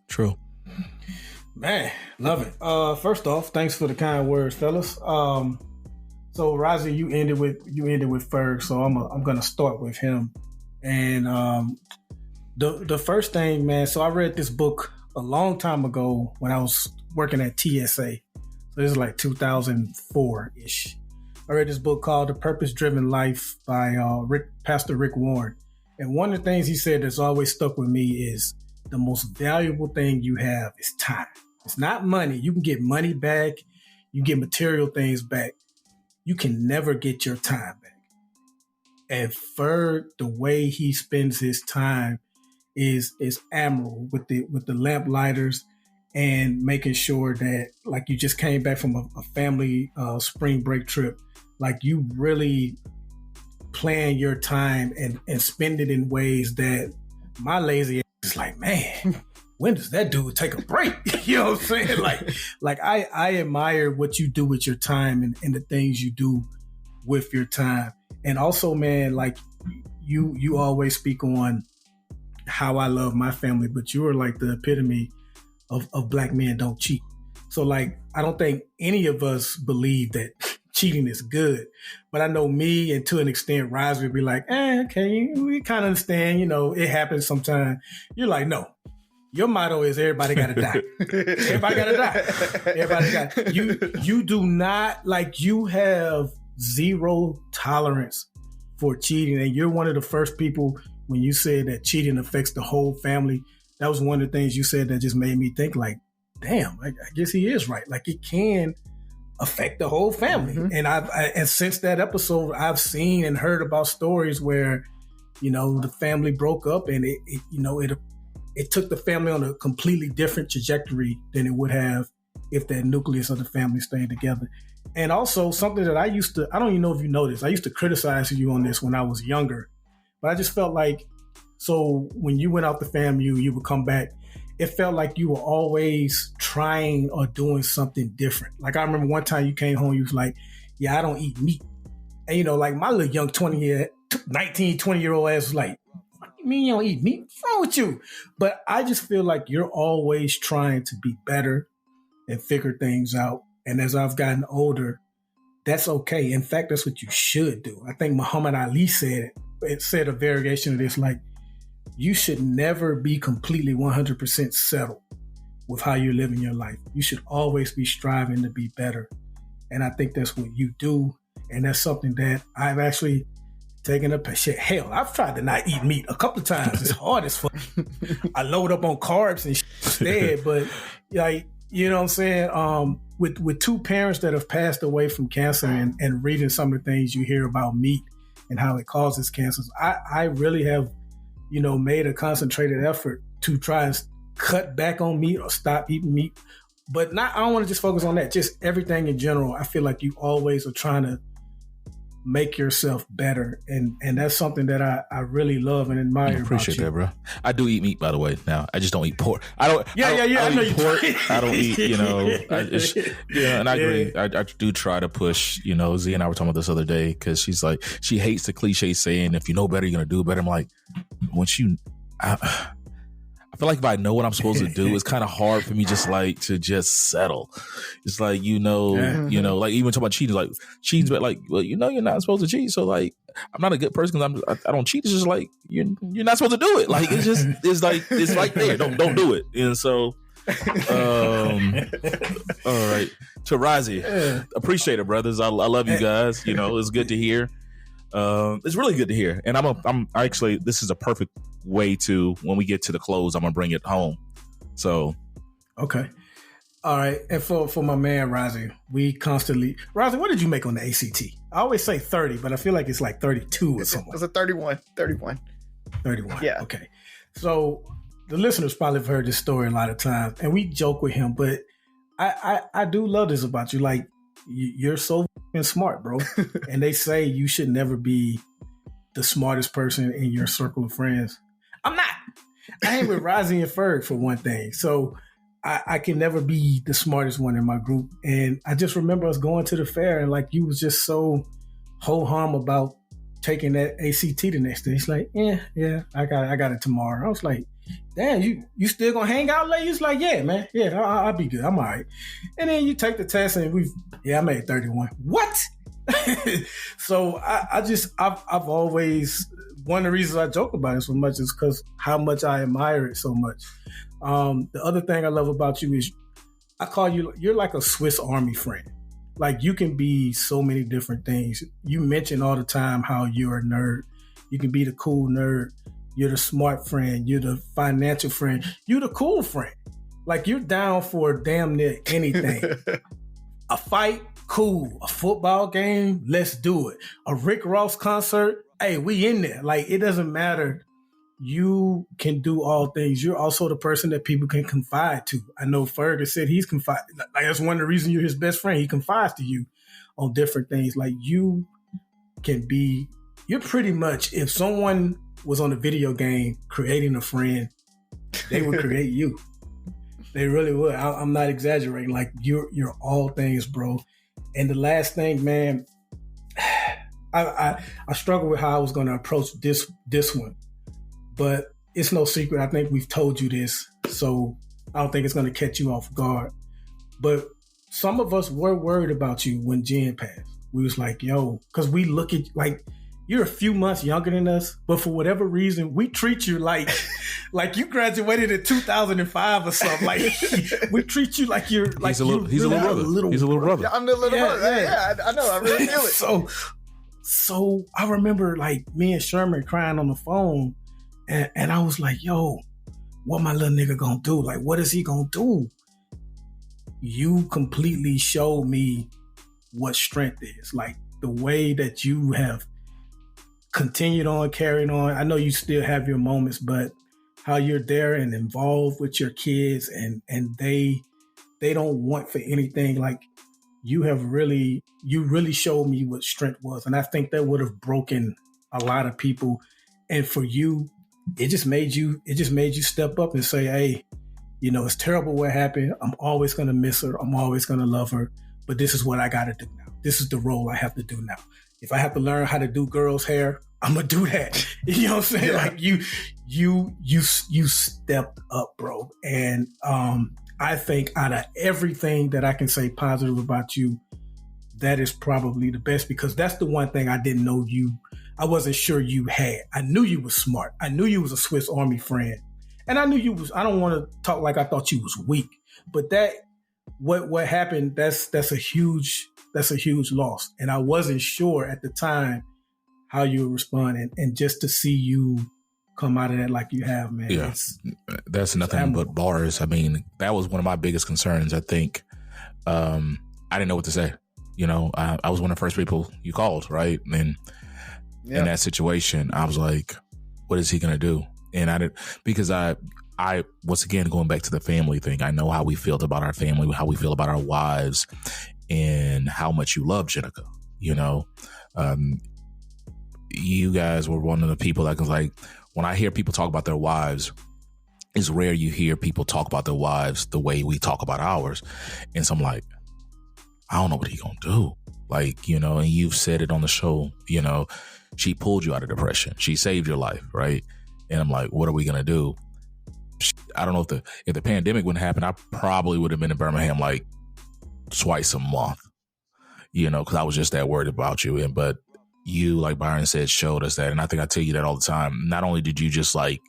True. Man, love it. First off, thanks for the kind words, fellas. So Razi, you ended with Ferg, so I'm gonna start with him. And the first thing, man. So I read this book a long time ago when I was working at TSA. So this is like 2004-ish. I read this book called The Purpose Driven Life by Pastor Rick Warren. And one of the things he said that's always stuck with me is the most valuable thing you have is time. It's not money. You can get money back. You get material things back. You can never get your time back. And Ferg, the way he spends his time is admirable with the lamp lighters and making sure that, like, you just came back from a family spring break trip. Like, you really plan your time and spend it in ways that my lazy ass is like, man, when does that dude take a break? You know what I'm saying? Like I admire what you do with your time and the things you do with your time. And also, man, like you always speak on how I love my family, but you are like the epitome of black men don't cheat. So like, I don't think any of us believe that cheating is good, but I know me and to an extent, Rise would be like, okay, we kind of understand, it happens sometimes. You're like, no. Your motto is everybody got to die. Everybody got to die. Everybody got. You do not, like, you have zero tolerance for cheating. And you're one of the first people when you said that cheating affects the whole family. That was one of the things you said that just made me think like, damn, I guess he is right. Like, it can affect the whole family. Mm-hmm. And and since that episode, I've seen and heard about stories where, the family broke up and it took the family on a completely different trajectory than it would have if that nucleus of the family stayed together. And also something that I don't even know if you know this, I used to criticize you on this when I was younger, but I just felt like, so when you went out the FAMU, you would come back, it felt like you were always trying or doing something different. Like I remember one time you came home, you was like, yeah, I don't eat meat. And like my little young 19, 20-year-old ass was like, mean you don't eat meat? What's wrong with you? But I just feel like you're always trying to be better and figure things out. And as I've gotten older, that's okay. In fact, that's what you should do. I think Muhammad Ali said a variation of this, like, you should never be completely 100% settled with how you're living your life. You should always be striving to be better. And I think that's what you do. And that's something that I've actually taking a shit. Hell, I've tried to not eat meat a couple of times. It's hard as fuck. I load up on carbs and shit instead, but like, you know what I'm saying? With two parents that have passed away from cancer and reading some of the things you hear about meat and how it causes cancers, I really have, made a concentrated effort to try and cut back on meat or stop eating meat. But I don't want to just focus on that, just everything in general. I feel like you always are trying to make yourself better. And that's something that I really love and admire. I appreciate about you. that, bro. I do eat meat, by the way. Now I just don't eat pork. I don't I know eat you pork. do. I don't eat, and I agree. I do try to push, Z and I were talking about this other day because she's like, she hates the cliche saying, if you know better, you're going to do better. I'm like, I feel like if I know what I'm supposed to do, it's kind of hard for me to settle. It's like, like even talking about cheating, like cheating's but like, well, you're not supposed to cheat. So like, I'm not a good person because I don't cheat. It's just like, you're not supposed to do it. Like, it's like there. Don't do it. And so, all right. Tarazi, appreciate it, brothers. I love you guys. It's good to hear. It's really good to hear. And I'm actually, this is a perfect way to, when we get to the close, I'm going to bring it home. So. Okay. All right. And for my man, Razi, Razi, what did you make on the ACT? I always say 30, but I feel like it's like 32 or something. It's a 31. 31. Yeah. Okay. So the listeners probably have heard this story a lot of times, and we joke with him, but I do love this about you. Like, you're so smart, bro. And they say you should never be the smartest person in your circle of friends. I'm not. I hang with Razi and Ferg for one thing. So I can never be the smartest one in my group. And I just remember us going to the fair and like you was just so ho-hum about taking that ACT the next day. He's like, yeah, I got it tomorrow. I was like, damn, you still gonna hang out late? He's like, yeah, man. Yeah, I'll be good. I'm all right. And then you take the test and I made 31. What? So I've always, one of the reasons I joke about it so much is because how much I admire it so much. The other thing I love about you is I call you're like a Swiss Army friend. Like you can be so many different things. You mention all the time how you're a nerd. You can be the cool nerd. You're the smart friend. You're the financial friend. You're the cool friend. Like you're down for damn near anything. A fight, cool. A football game, let's do it. A Rick Ross concert, hey, we in there. Like it doesn't matter. You can do all things. You're also the person that people can confide to. I know Fergus said he's confided. Like that's one of the reasons you're his best friend. He confides to you on different things. Like you're pretty much, if someone was on a video game creating a friend, they would create you. They really would. I'm not exaggerating. Like you're all things, bro. And the last thing, man, I struggled with how I was going to approach this one, but it's no secret. I think we've told you this, so I don't think it's going to catch you off guard. But some of us were worried about you when Jen passed. We was like, yo, because we look at like you're a few months younger than us, but for whatever reason, we treat you like you graduated in 2005 or something. Like we treat you like you're like he's a little brother. He's a little brother. Yeah, I'm the little brother. Yeah, I know. I really feel it. So I remember like me and Sherman crying on the phone, and I was like, yo, what my little nigga gonna do? Like, what is he gonna do? You completely showed me what strength is. Like the way that you have continued on, carried on. I know you still have your moments, but how you're there and involved with your kids and they don't want for anything. Like you really showed me what strength was. And I think that would have broken a lot of people. And for you, it just made you step up and say, hey, it's terrible what happened. I'm always going to miss her. I'm always going to love her. But this is what I got to do now. This is the role I have to do now. If I have to learn how to do girls' hair, I'm gonna do that. You know what I'm saying? Yeah. Like you stepped up, bro. And I think out of everything that I can say positive about you, that is probably the best, because that's the one thing I didn't know I wasn't sure you had. I knew you was smart. I knew you was a Swiss Army friend. And I knew you was, I don't want to talk like I thought you was weak, but what happened, that's a huge loss. And I wasn't sure at the time how you would respond, and just to see you come out of that like you have, man. Yeah, that's nothing but bars. I mean, that was one of my biggest concerns. I think I didn't know what to say. I was one of the first people you called, right? And in that situation, I was like, what is he going to do? And I didn't, because I once again, going back to the family thing, I know how we feel about our family, how we feel about our wives, and how much you love Jenica, You guys were one of the people that was like, when I hear people talk about their wives, it's rare you hear people talk about their wives the way we talk about ours. And so I'm like, I don't know what he gonna do. Like, you know, and you've said it on the show, you know, she pulled you out of depression. She saved your life, right? And I'm like, what are we gonna do? I don't know if the pandemic wouldn't happen, I probably would have been in Birmingham like twice a month, you know, because I was just that worried about you. But you, like Byron said, showed us that. And I think I tell you that all the time. Not only did you just like,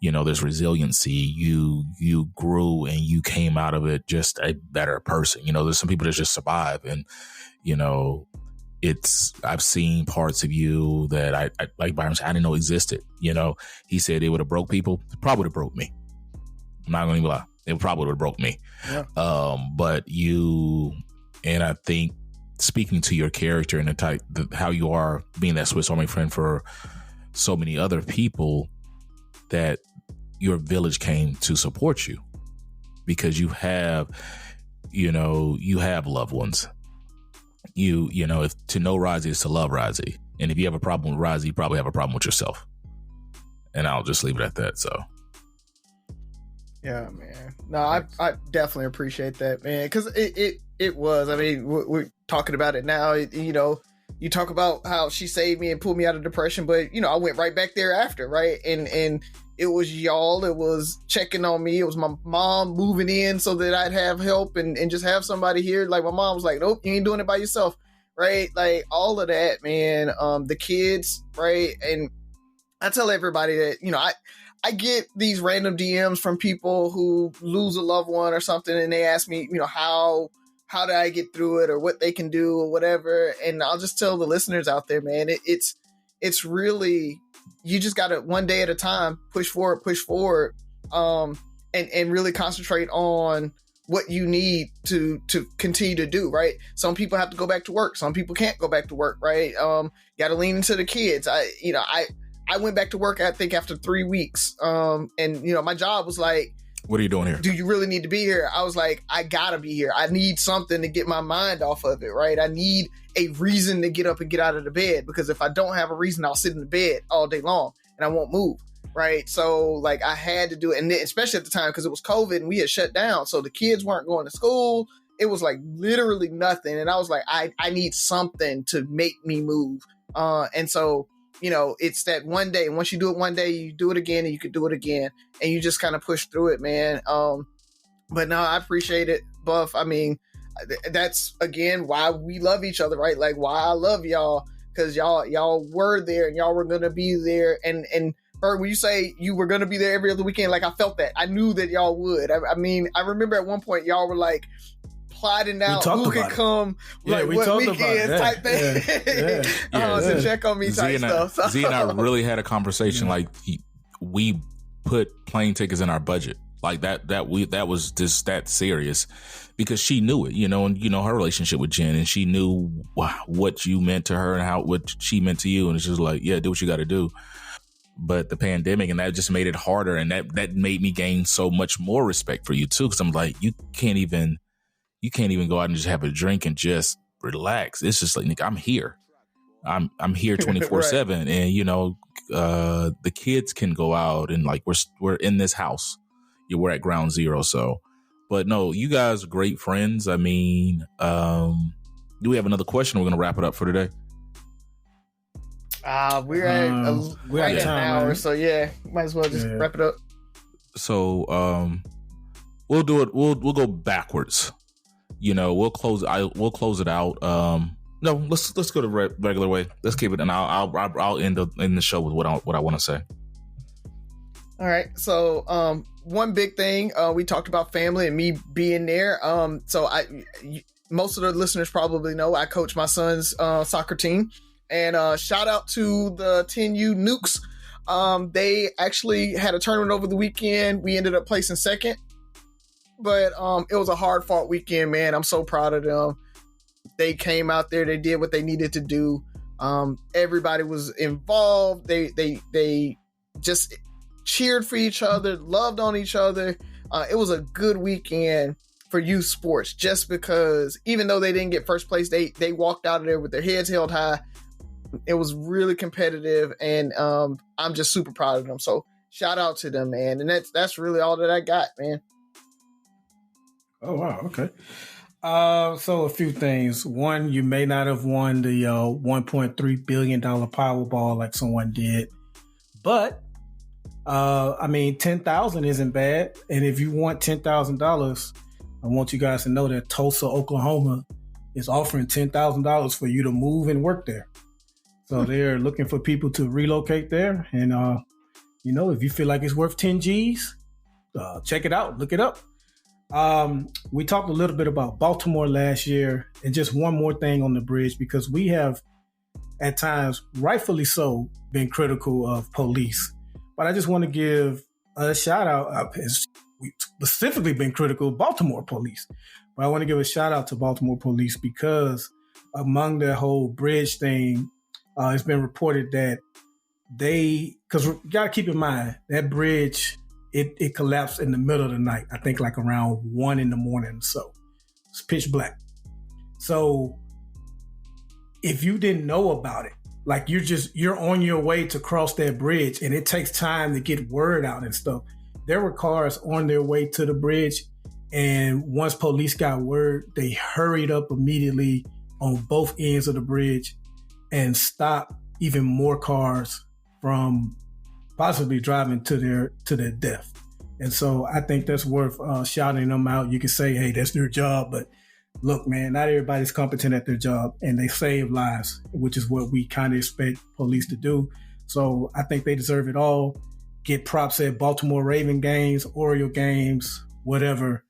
you know, there's resiliency, you grew and you came out of it just a better person. You know, there's some people that just survive. And, you know, I've seen parts of you that I like Byron said, I didn't know existed. You know, he said it would have broke people. It probably would have broke me. I'm not going to lie. It probably would have broke me. Yeah. But you, and I think speaking to your character and how you are being that Swiss Army friend for so many other people, that your village came to support you because you have loved ones. You know, if to know Rozzy is to love Rozzy. And if you have a problem with Rozzy, you probably have a problem with yourself. And I'll just leave it at that. So. Yeah, man. No, I definitely appreciate that, man. Cause it was, I mean, we're talking about it now. You know, you talk about how she saved me and pulled me out of depression, but you know, I went right back there after, right? And it was y'all, it was checking on me. It was my mom moving in so that I'd have help and just have somebody here. Like my mom was like, nope, you ain't doing it by yourself. Right. Like all of that, man. The kids. Right. And I tell everybody that, you know, I get these random DMs from people who lose a loved one or something. And they ask me, you know, how do I get through it or what they can do or whatever. And I'll just tell the listeners out there, man, it's really, you just got to one day at a time, push forward, and really concentrate on what you need to continue to do, right? Some people have to go back to work. Some people can't go back to work, right? Got to lean into the kids. I went back to work, I think, after 3 weeks. And, you know, my job was like, what are you doing here? Do you really need to be here? I was like, I gotta be here. I need something to get my mind off of it, right? I need a reason to get up and get out of the bed, because if I don't have a reason, I'll sit in the bed all day long and I won't move, right? So like I had to do it. And especially at the time, because it was COVID and we had shut down. So the kids weren't going to school. It was like literally nothing. And I was like, I need something to make me move. And so, you know, it's that one day. And once you do it one day, you do it again and you could do it again. And you just kind of push through it, man. But no, I appreciate it, Buff. I mean, that's, again, why we love each other, right? Like, why I love y'all, because y'all were there and y'all were going to be there. And Berg, when you say you were going to be there every other weekend, like, I felt that. I knew that y'all would. I mean, I remember at one point y'all were like, plotting out who could come, like what weekends type thing. To check on me type stuff. So. Z and I really had a conversation. Like we put plane tickets in our budget, like that was just that serious, because she knew it, you know, and you know her relationship with Jen, and she knew what you meant to her and what she meant to you, and it's just like, yeah, do what you got to do. But the pandemic, and that just made it harder, and that made me gain so much more respect for you too, because I'm like, you can't even go out and just have a drink and just relax. It's just like, Nick, I'm here. I'm here 24/7. Right. And, you know, the kids can go out and like, we're in this house. We're at ground zero. So, but no, you guys are great friends. I mean, do we have another question? We're going to wrap it up for today. We're at an hour. Man. So yeah, might as well just wrap it up. So, we'll do it. We'll go backwards. You know, we'll close it out. No, let's go the regular way. Let's keep it, and I'll end the show with what I want to say. All right. So, one big thing we talked about family and me being there. So most of the listeners probably know I coach my son's soccer team, and shout out to the 10U Nukes. They actually had a tournament over the weekend. We ended up placing second. But it was a hard fought weekend, man. I'm so proud of them. They came out there. They did what they needed to do. Everybody was involved. They just cheered for each other, loved on each other. It was a good weekend for youth sports, just because even though they didn't get first place, they walked out of there with their heads held high, It was really competitive, and I'm just super proud of them. So shout out to them, man. And that's really all that I got, man. Oh, wow. Okay. So a few things. One, you may not have won the $1.3 billion Powerball like someone did, but I mean, 10,000 isn't bad. And if you want $10,000, I want you guys to know that Tulsa, Oklahoma is offering $10,000 for you to move and work there. So they're looking for people to relocate there. And, if you feel like it's worth 10 G's, check it out, look it up. We talked a little bit about Baltimore last year, and just one more thing on the bridge, because we have at times, rightfully so, been critical of police. But I just want to give a shout out. We've specifically been critical of Baltimore police, but I want to give a shout out to Baltimore police because among the whole bridge thing, it's been reported that because you got to keep in mind that bridge, it collapsed in the middle of the night. I think like around 1 a.m. So it's pitch black. So if you didn't know about it, like you're on your way to cross that bridge and it takes time to get word out and stuff. There were cars on their way to the bridge, and once police got word, they hurried up immediately on both ends of the bridge and stopped even more cars from possibly driving to their death. And so I think that's worth shouting them out. You can say, hey, that's their job, but look, man, not everybody's competent at their job, and they save lives, which is what we kind of expect police to do. So I think they deserve it all. Get props at Baltimore Raven games, Oriole games, whatever.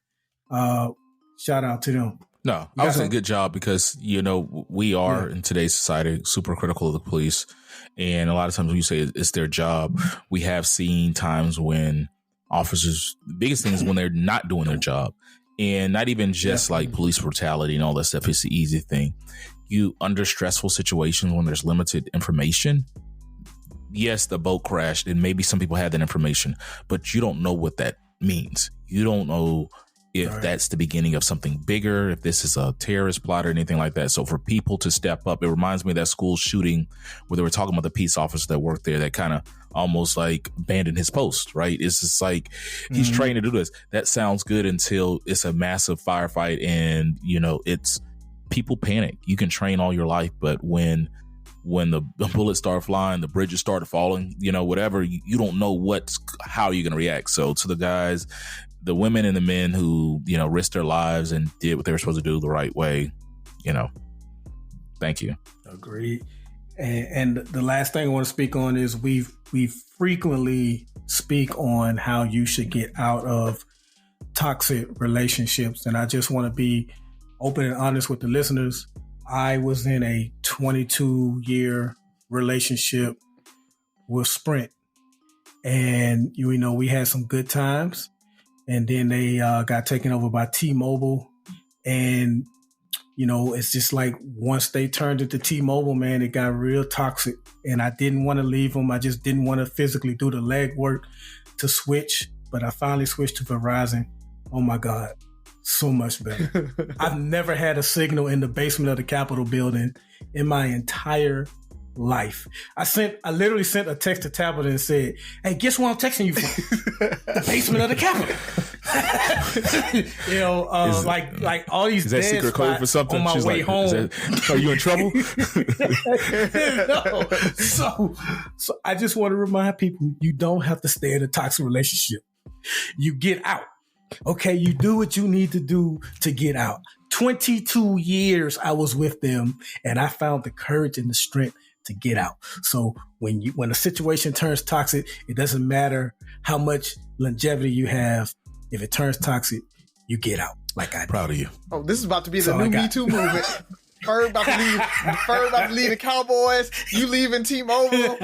Shout out to them. No, I was doing a good job because, we are in today's society super critical of the police. And a lot of times when you say it's their job, we have seen times when officers, the biggest thing is when they're not doing their job. And not even just like police brutality and all that stuff. It's the easy thing. You under stressful situations when there's limited information. Yes, the boat crashed and maybe some people had that information, but you don't know what that means. You don't know if that's the beginning of something bigger, if this is a terrorist plot or anything like that. So for people to step up, it reminds me of that school shooting where they were talking about the peace officer that worked there that kind of almost like abandoned his post, right? It's just like he's trained to do this. That sounds good until it's a massive firefight and, it's people panic. You can train all your life, but when the bullets start flying, the bridges start falling, whatever, you don't know how you're going to react. So to the guys, the women and the men who, risked their lives and did what they were supposed to do the right way, thank you. Agreed. And the last thing I want to speak on is we frequently speak on how you should get out of toxic relationships. And I just want to be open and honest with the listeners. I was in a 22-year relationship with Sprint, and we had some good times, and then they got taken over by T-Mobile, and it's just like once they turned into T-Mobile, man, it got real toxic, and I didn't want to leave them. I just didn't want to physically do the legwork to switch, but I finally switched to Verizon. Oh my God. So much better. I've never had a signal in the basement of the Capitol building in my entire life. I literally sent a text to Tabitha and said, hey, guess what I'm texting you from? The basement of the Capitol. Like all these. Is that secret code for something? On my way home. Are you in trouble? No. So I just want to remind people, you don't have to stay in a toxic relationship. You get out. Okay, you do what you need to do to get out. 22 years I was with them, and I found the courage and the strength to get out. So when a situation turns toxic, it doesn't matter how much longevity you have. If it turns toxic, you get out. Like I did. Proud of you. Oh, this is about to be the new Me Too movement. Ferg about to leave the Cowboys. You leaving T-Mobile.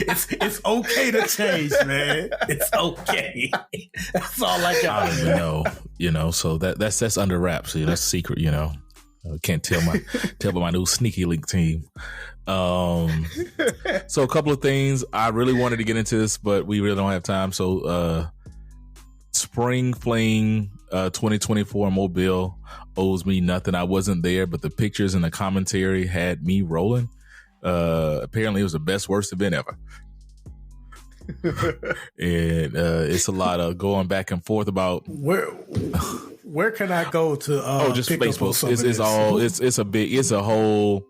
It's okay to change, man. It's okay. That's all I got. So that's under wraps. That's secret. Can't tell about my new sneaky link team. So a couple of things. I really wanted to get into this, but we really don't have time. So spring fling 2024 Mobile owes me nothing. I wasn't there, but the pictures and the commentary had me rolling. Apparently it was the best, worst event ever. And it's a lot of going back and forth about where can I go to just pick Facebook. It's It's a whole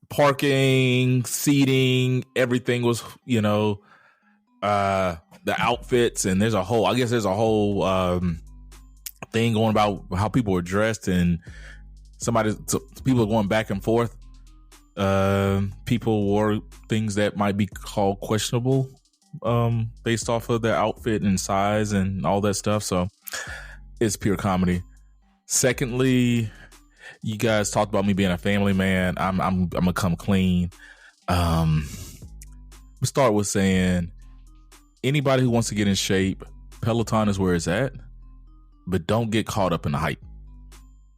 parking, seating, everything was, the outfits, and there's a whole thing going about how people were dressed, and people are going back and forth. People wore things that might be called questionable based off of their outfit and size and all that stuff. So it's pure comedy. Secondly, you guys talked about me being a family man. I'm gonna come clean. We'll start with saying anybody who wants to get in shape, Peloton is where it's at, but don't get caught up in the hype.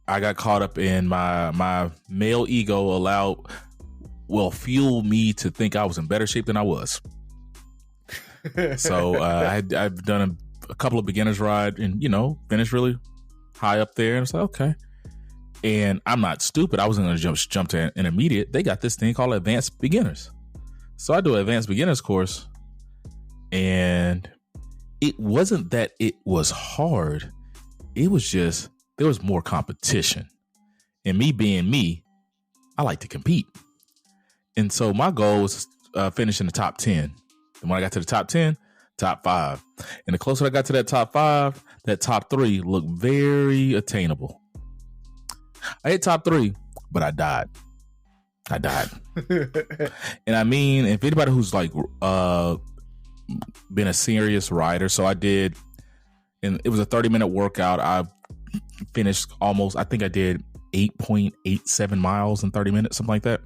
I got caught up in my male ego fueled me to think I was in better shape than I was. So I've done a couple of beginners ride and, finished really high up there. And it's like, okay. And I'm not stupid. I wasn't going to jump to intermediate. They got this thing called advanced beginners. So I do an advanced beginners course, and it wasn't that it was hard. It was just, there was more competition. And me being me, I like to compete. And so my goal was finish in the top 10. And when I got to the top 10, top 5. And the closer I got to that top 5, that top 3 looked very attainable. I hit top 3, but I died. And I mean, if anybody who's like been a serious rider, so I did, and it was a 30-minute workout. I finished almost, I think I did 8.87 miles in 30 minutes, something like that.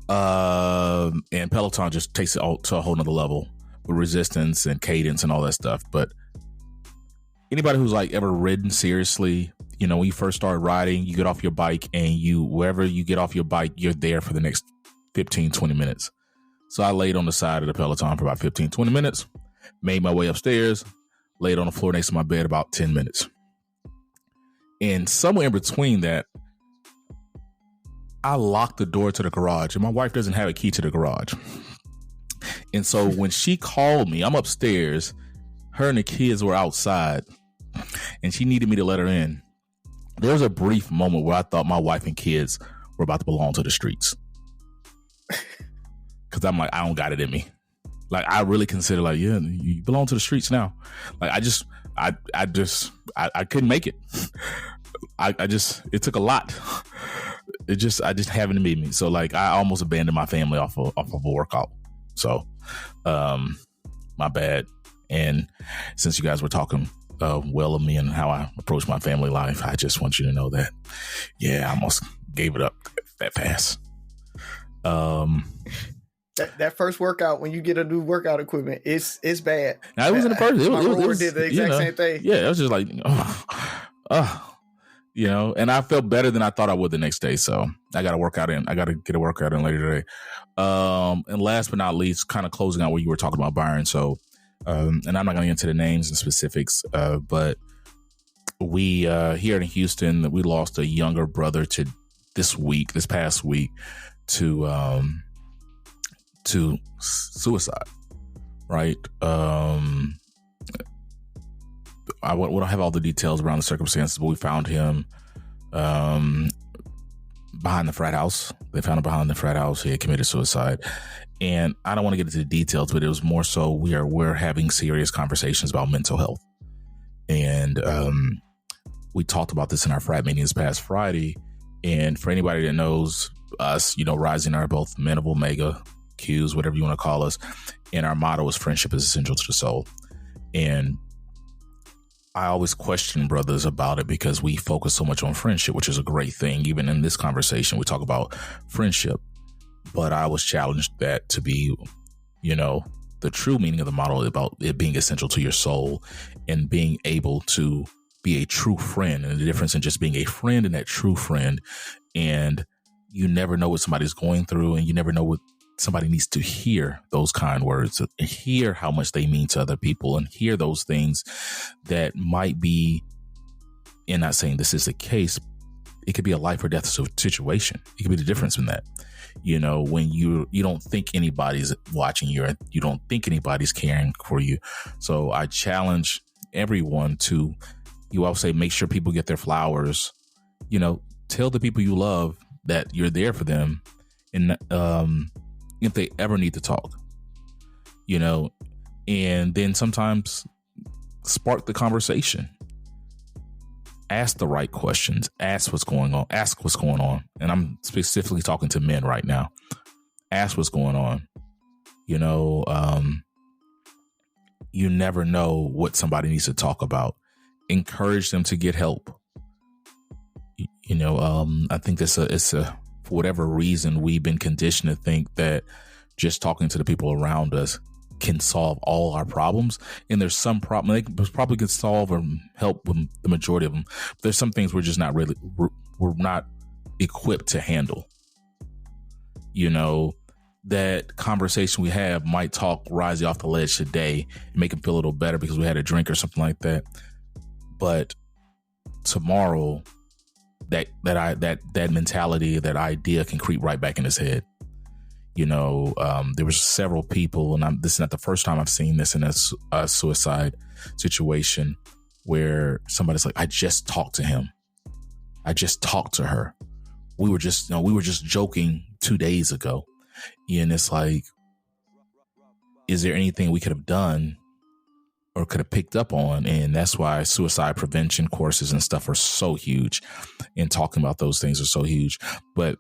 And Peloton just takes it all to a whole nother level with resistance and cadence and all that stuff. But anybody who's like ever ridden seriously, when you first start riding, you get off your bike and wherever you get off your bike, you're there for the next 15, 20 minutes. So I laid on the side of the Peloton for about 15, 20 minutes, made my way upstairs, laid on the floor next to my bed about 10 minutes. And somewhere in between that, I locked the door to the garage, and my wife doesn't have a key to the garage. And so when she called me, I'm upstairs, her and the kids were outside, and she needed me to let her in. There was a brief moment where I thought my wife and kids were about to belong to the streets. Cause I'm like, I don't got it in me. Like, I really consider like, yeah, you belong to the streets now. Like, I couldn't make it. It took a lot. I just haven't made me. So like, I almost abandoned my family off of a workout. So, my bad. And since you guys were talking well of me and how I approach my family life, I just want you to know that, yeah, I almost gave it up that fast. That first workout, when you get a new workout equipment, it's bad. Now, it wasn't the first. It was did the exact same thing. Yeah, it was just like, and I felt better than I thought I would the next day. So I got to work out in. I got to get a workout in later today. And last but not least, kind of closing out what you were talking about, Byron. So, and I'm not going to get into the names and specifics, but we here in Houston, we lost a younger brother this past week, to suicide, right? I don't have all the details around the circumstances, but we found him behind the frat house. They found him behind the frat house. He had committed suicide. And I don't want to get into the details, but it was more so we're having serious conversations about mental health. And we talked about this in our frat meeting this past Friday. And for anybody that knows us, Rising are both men of Omega, Qs, whatever you want to call us. And our motto is friendship is essential to the soul. And I always question brothers about it because we focus so much on friendship, which is a great thing. Even in this conversation, we talk about friendship, but I was challenged that to be, the true meaning of the motto about it being essential to your soul and being able to be a true friend, and the difference in just being a friend and that true friend. And you never know what somebody's going through, and you never know what somebody needs to hear those kind words, and hear how much they mean to other people, and hear those things that might be, and not saying this is the case, it could be a life or death situation. It could be the difference in that. When you don't think anybody's watching you, and you don't think anybody's caring for you. So I challenge everyone to, you always say, make sure people get their flowers. Tell the people you love that you're there for them, and if they ever need to talk, and then sometimes spark the conversation. Ask the right questions. Ask what's going on. Ask what's going on. And I'm specifically talking to men right now. Ask what's going on. You never know what somebody needs to talk about. Encourage them to get help. I think it's for whatever reason, we've been conditioned to think that just talking to the people around us can solve all our problems. And there's some problem they probably could solve or help with the majority of them. But there's some things we're just not really, we're not equipped to handle. That conversation we have might rise you off the ledge today and make them feel a little better because we had a drink or something like that. But tomorrow, that mentality, that idea can creep right back in his head. There was several people, and this is not the first time I've seen this in a suicide situation, where somebody's like, I just talked to him. I just talked to her. We were just joking 2 days ago. And it's like, is there anything we could have done or could have picked up on? And that's why suicide prevention courses and stuff are so huge, and talking about those things are so huge. But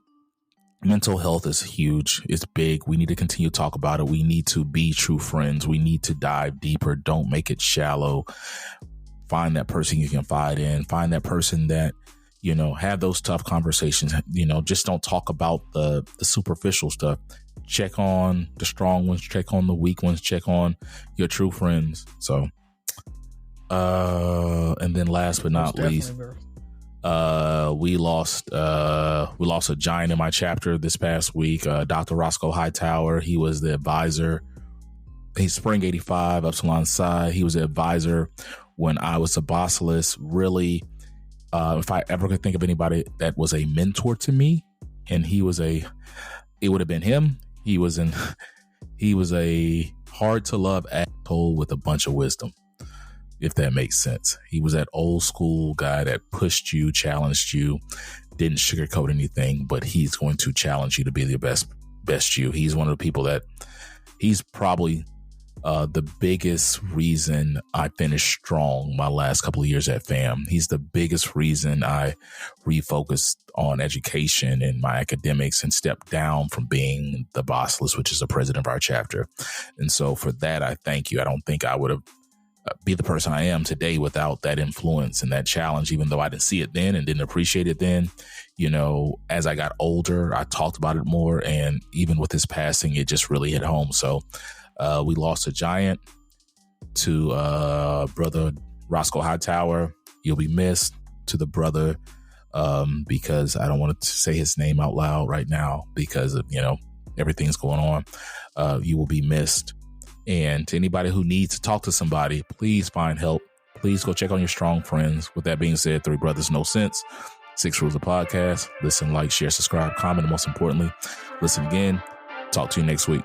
mental health is huge. It's big. We need to continue to talk about it. We need to be true friends. We need to dive deeper. Don't make it shallow. Find that person you can confide in. Find that person that, have those tough conversations. Just don't talk about the superficial stuff. Check on the strong ones. Check on the weak ones. Check on your true friends. So, and then last but not least, we lost a giant in my chapter this past week. Dr. Roscoe Hightower. He was the advisor. He's Spring 85 Upsilon Psi. He was the advisor when I was a Basilis. Really, if I ever could think of anybody that was a mentor to me, and it would have been him. He was a hard to love asshole with a bunch of wisdom, if that makes sense. He was that old school guy that pushed you, challenged you, didn't sugarcoat anything, but he's going to challenge you to be the best you. He's one of the people that he's probably the biggest reason I finished strong my last couple of years at FAM. He's the biggest reason I refocused on education and my academics and stepped down from being the bossless, which is the president of our chapter. And so for that, I thank you. I don't think I would have be the person I am today without that influence and that challenge, even though I didn't see it then and didn't appreciate it then. As I got older, I talked about it more. And even with his passing, it just really hit home. So we lost a giant to brother Roscoe Hightower. You'll be missed. To the brother, because I don't want to say his name out loud right now because of, everything's going on. You will be missed. And to anybody who needs to talk to somebody, please find help. Please go check on your strong friends. With that being said, 3 Brothers No Sense, 6 Rules of Podcast. Listen, like, share, subscribe, comment, and most importantly, listen again. Talk to you next week.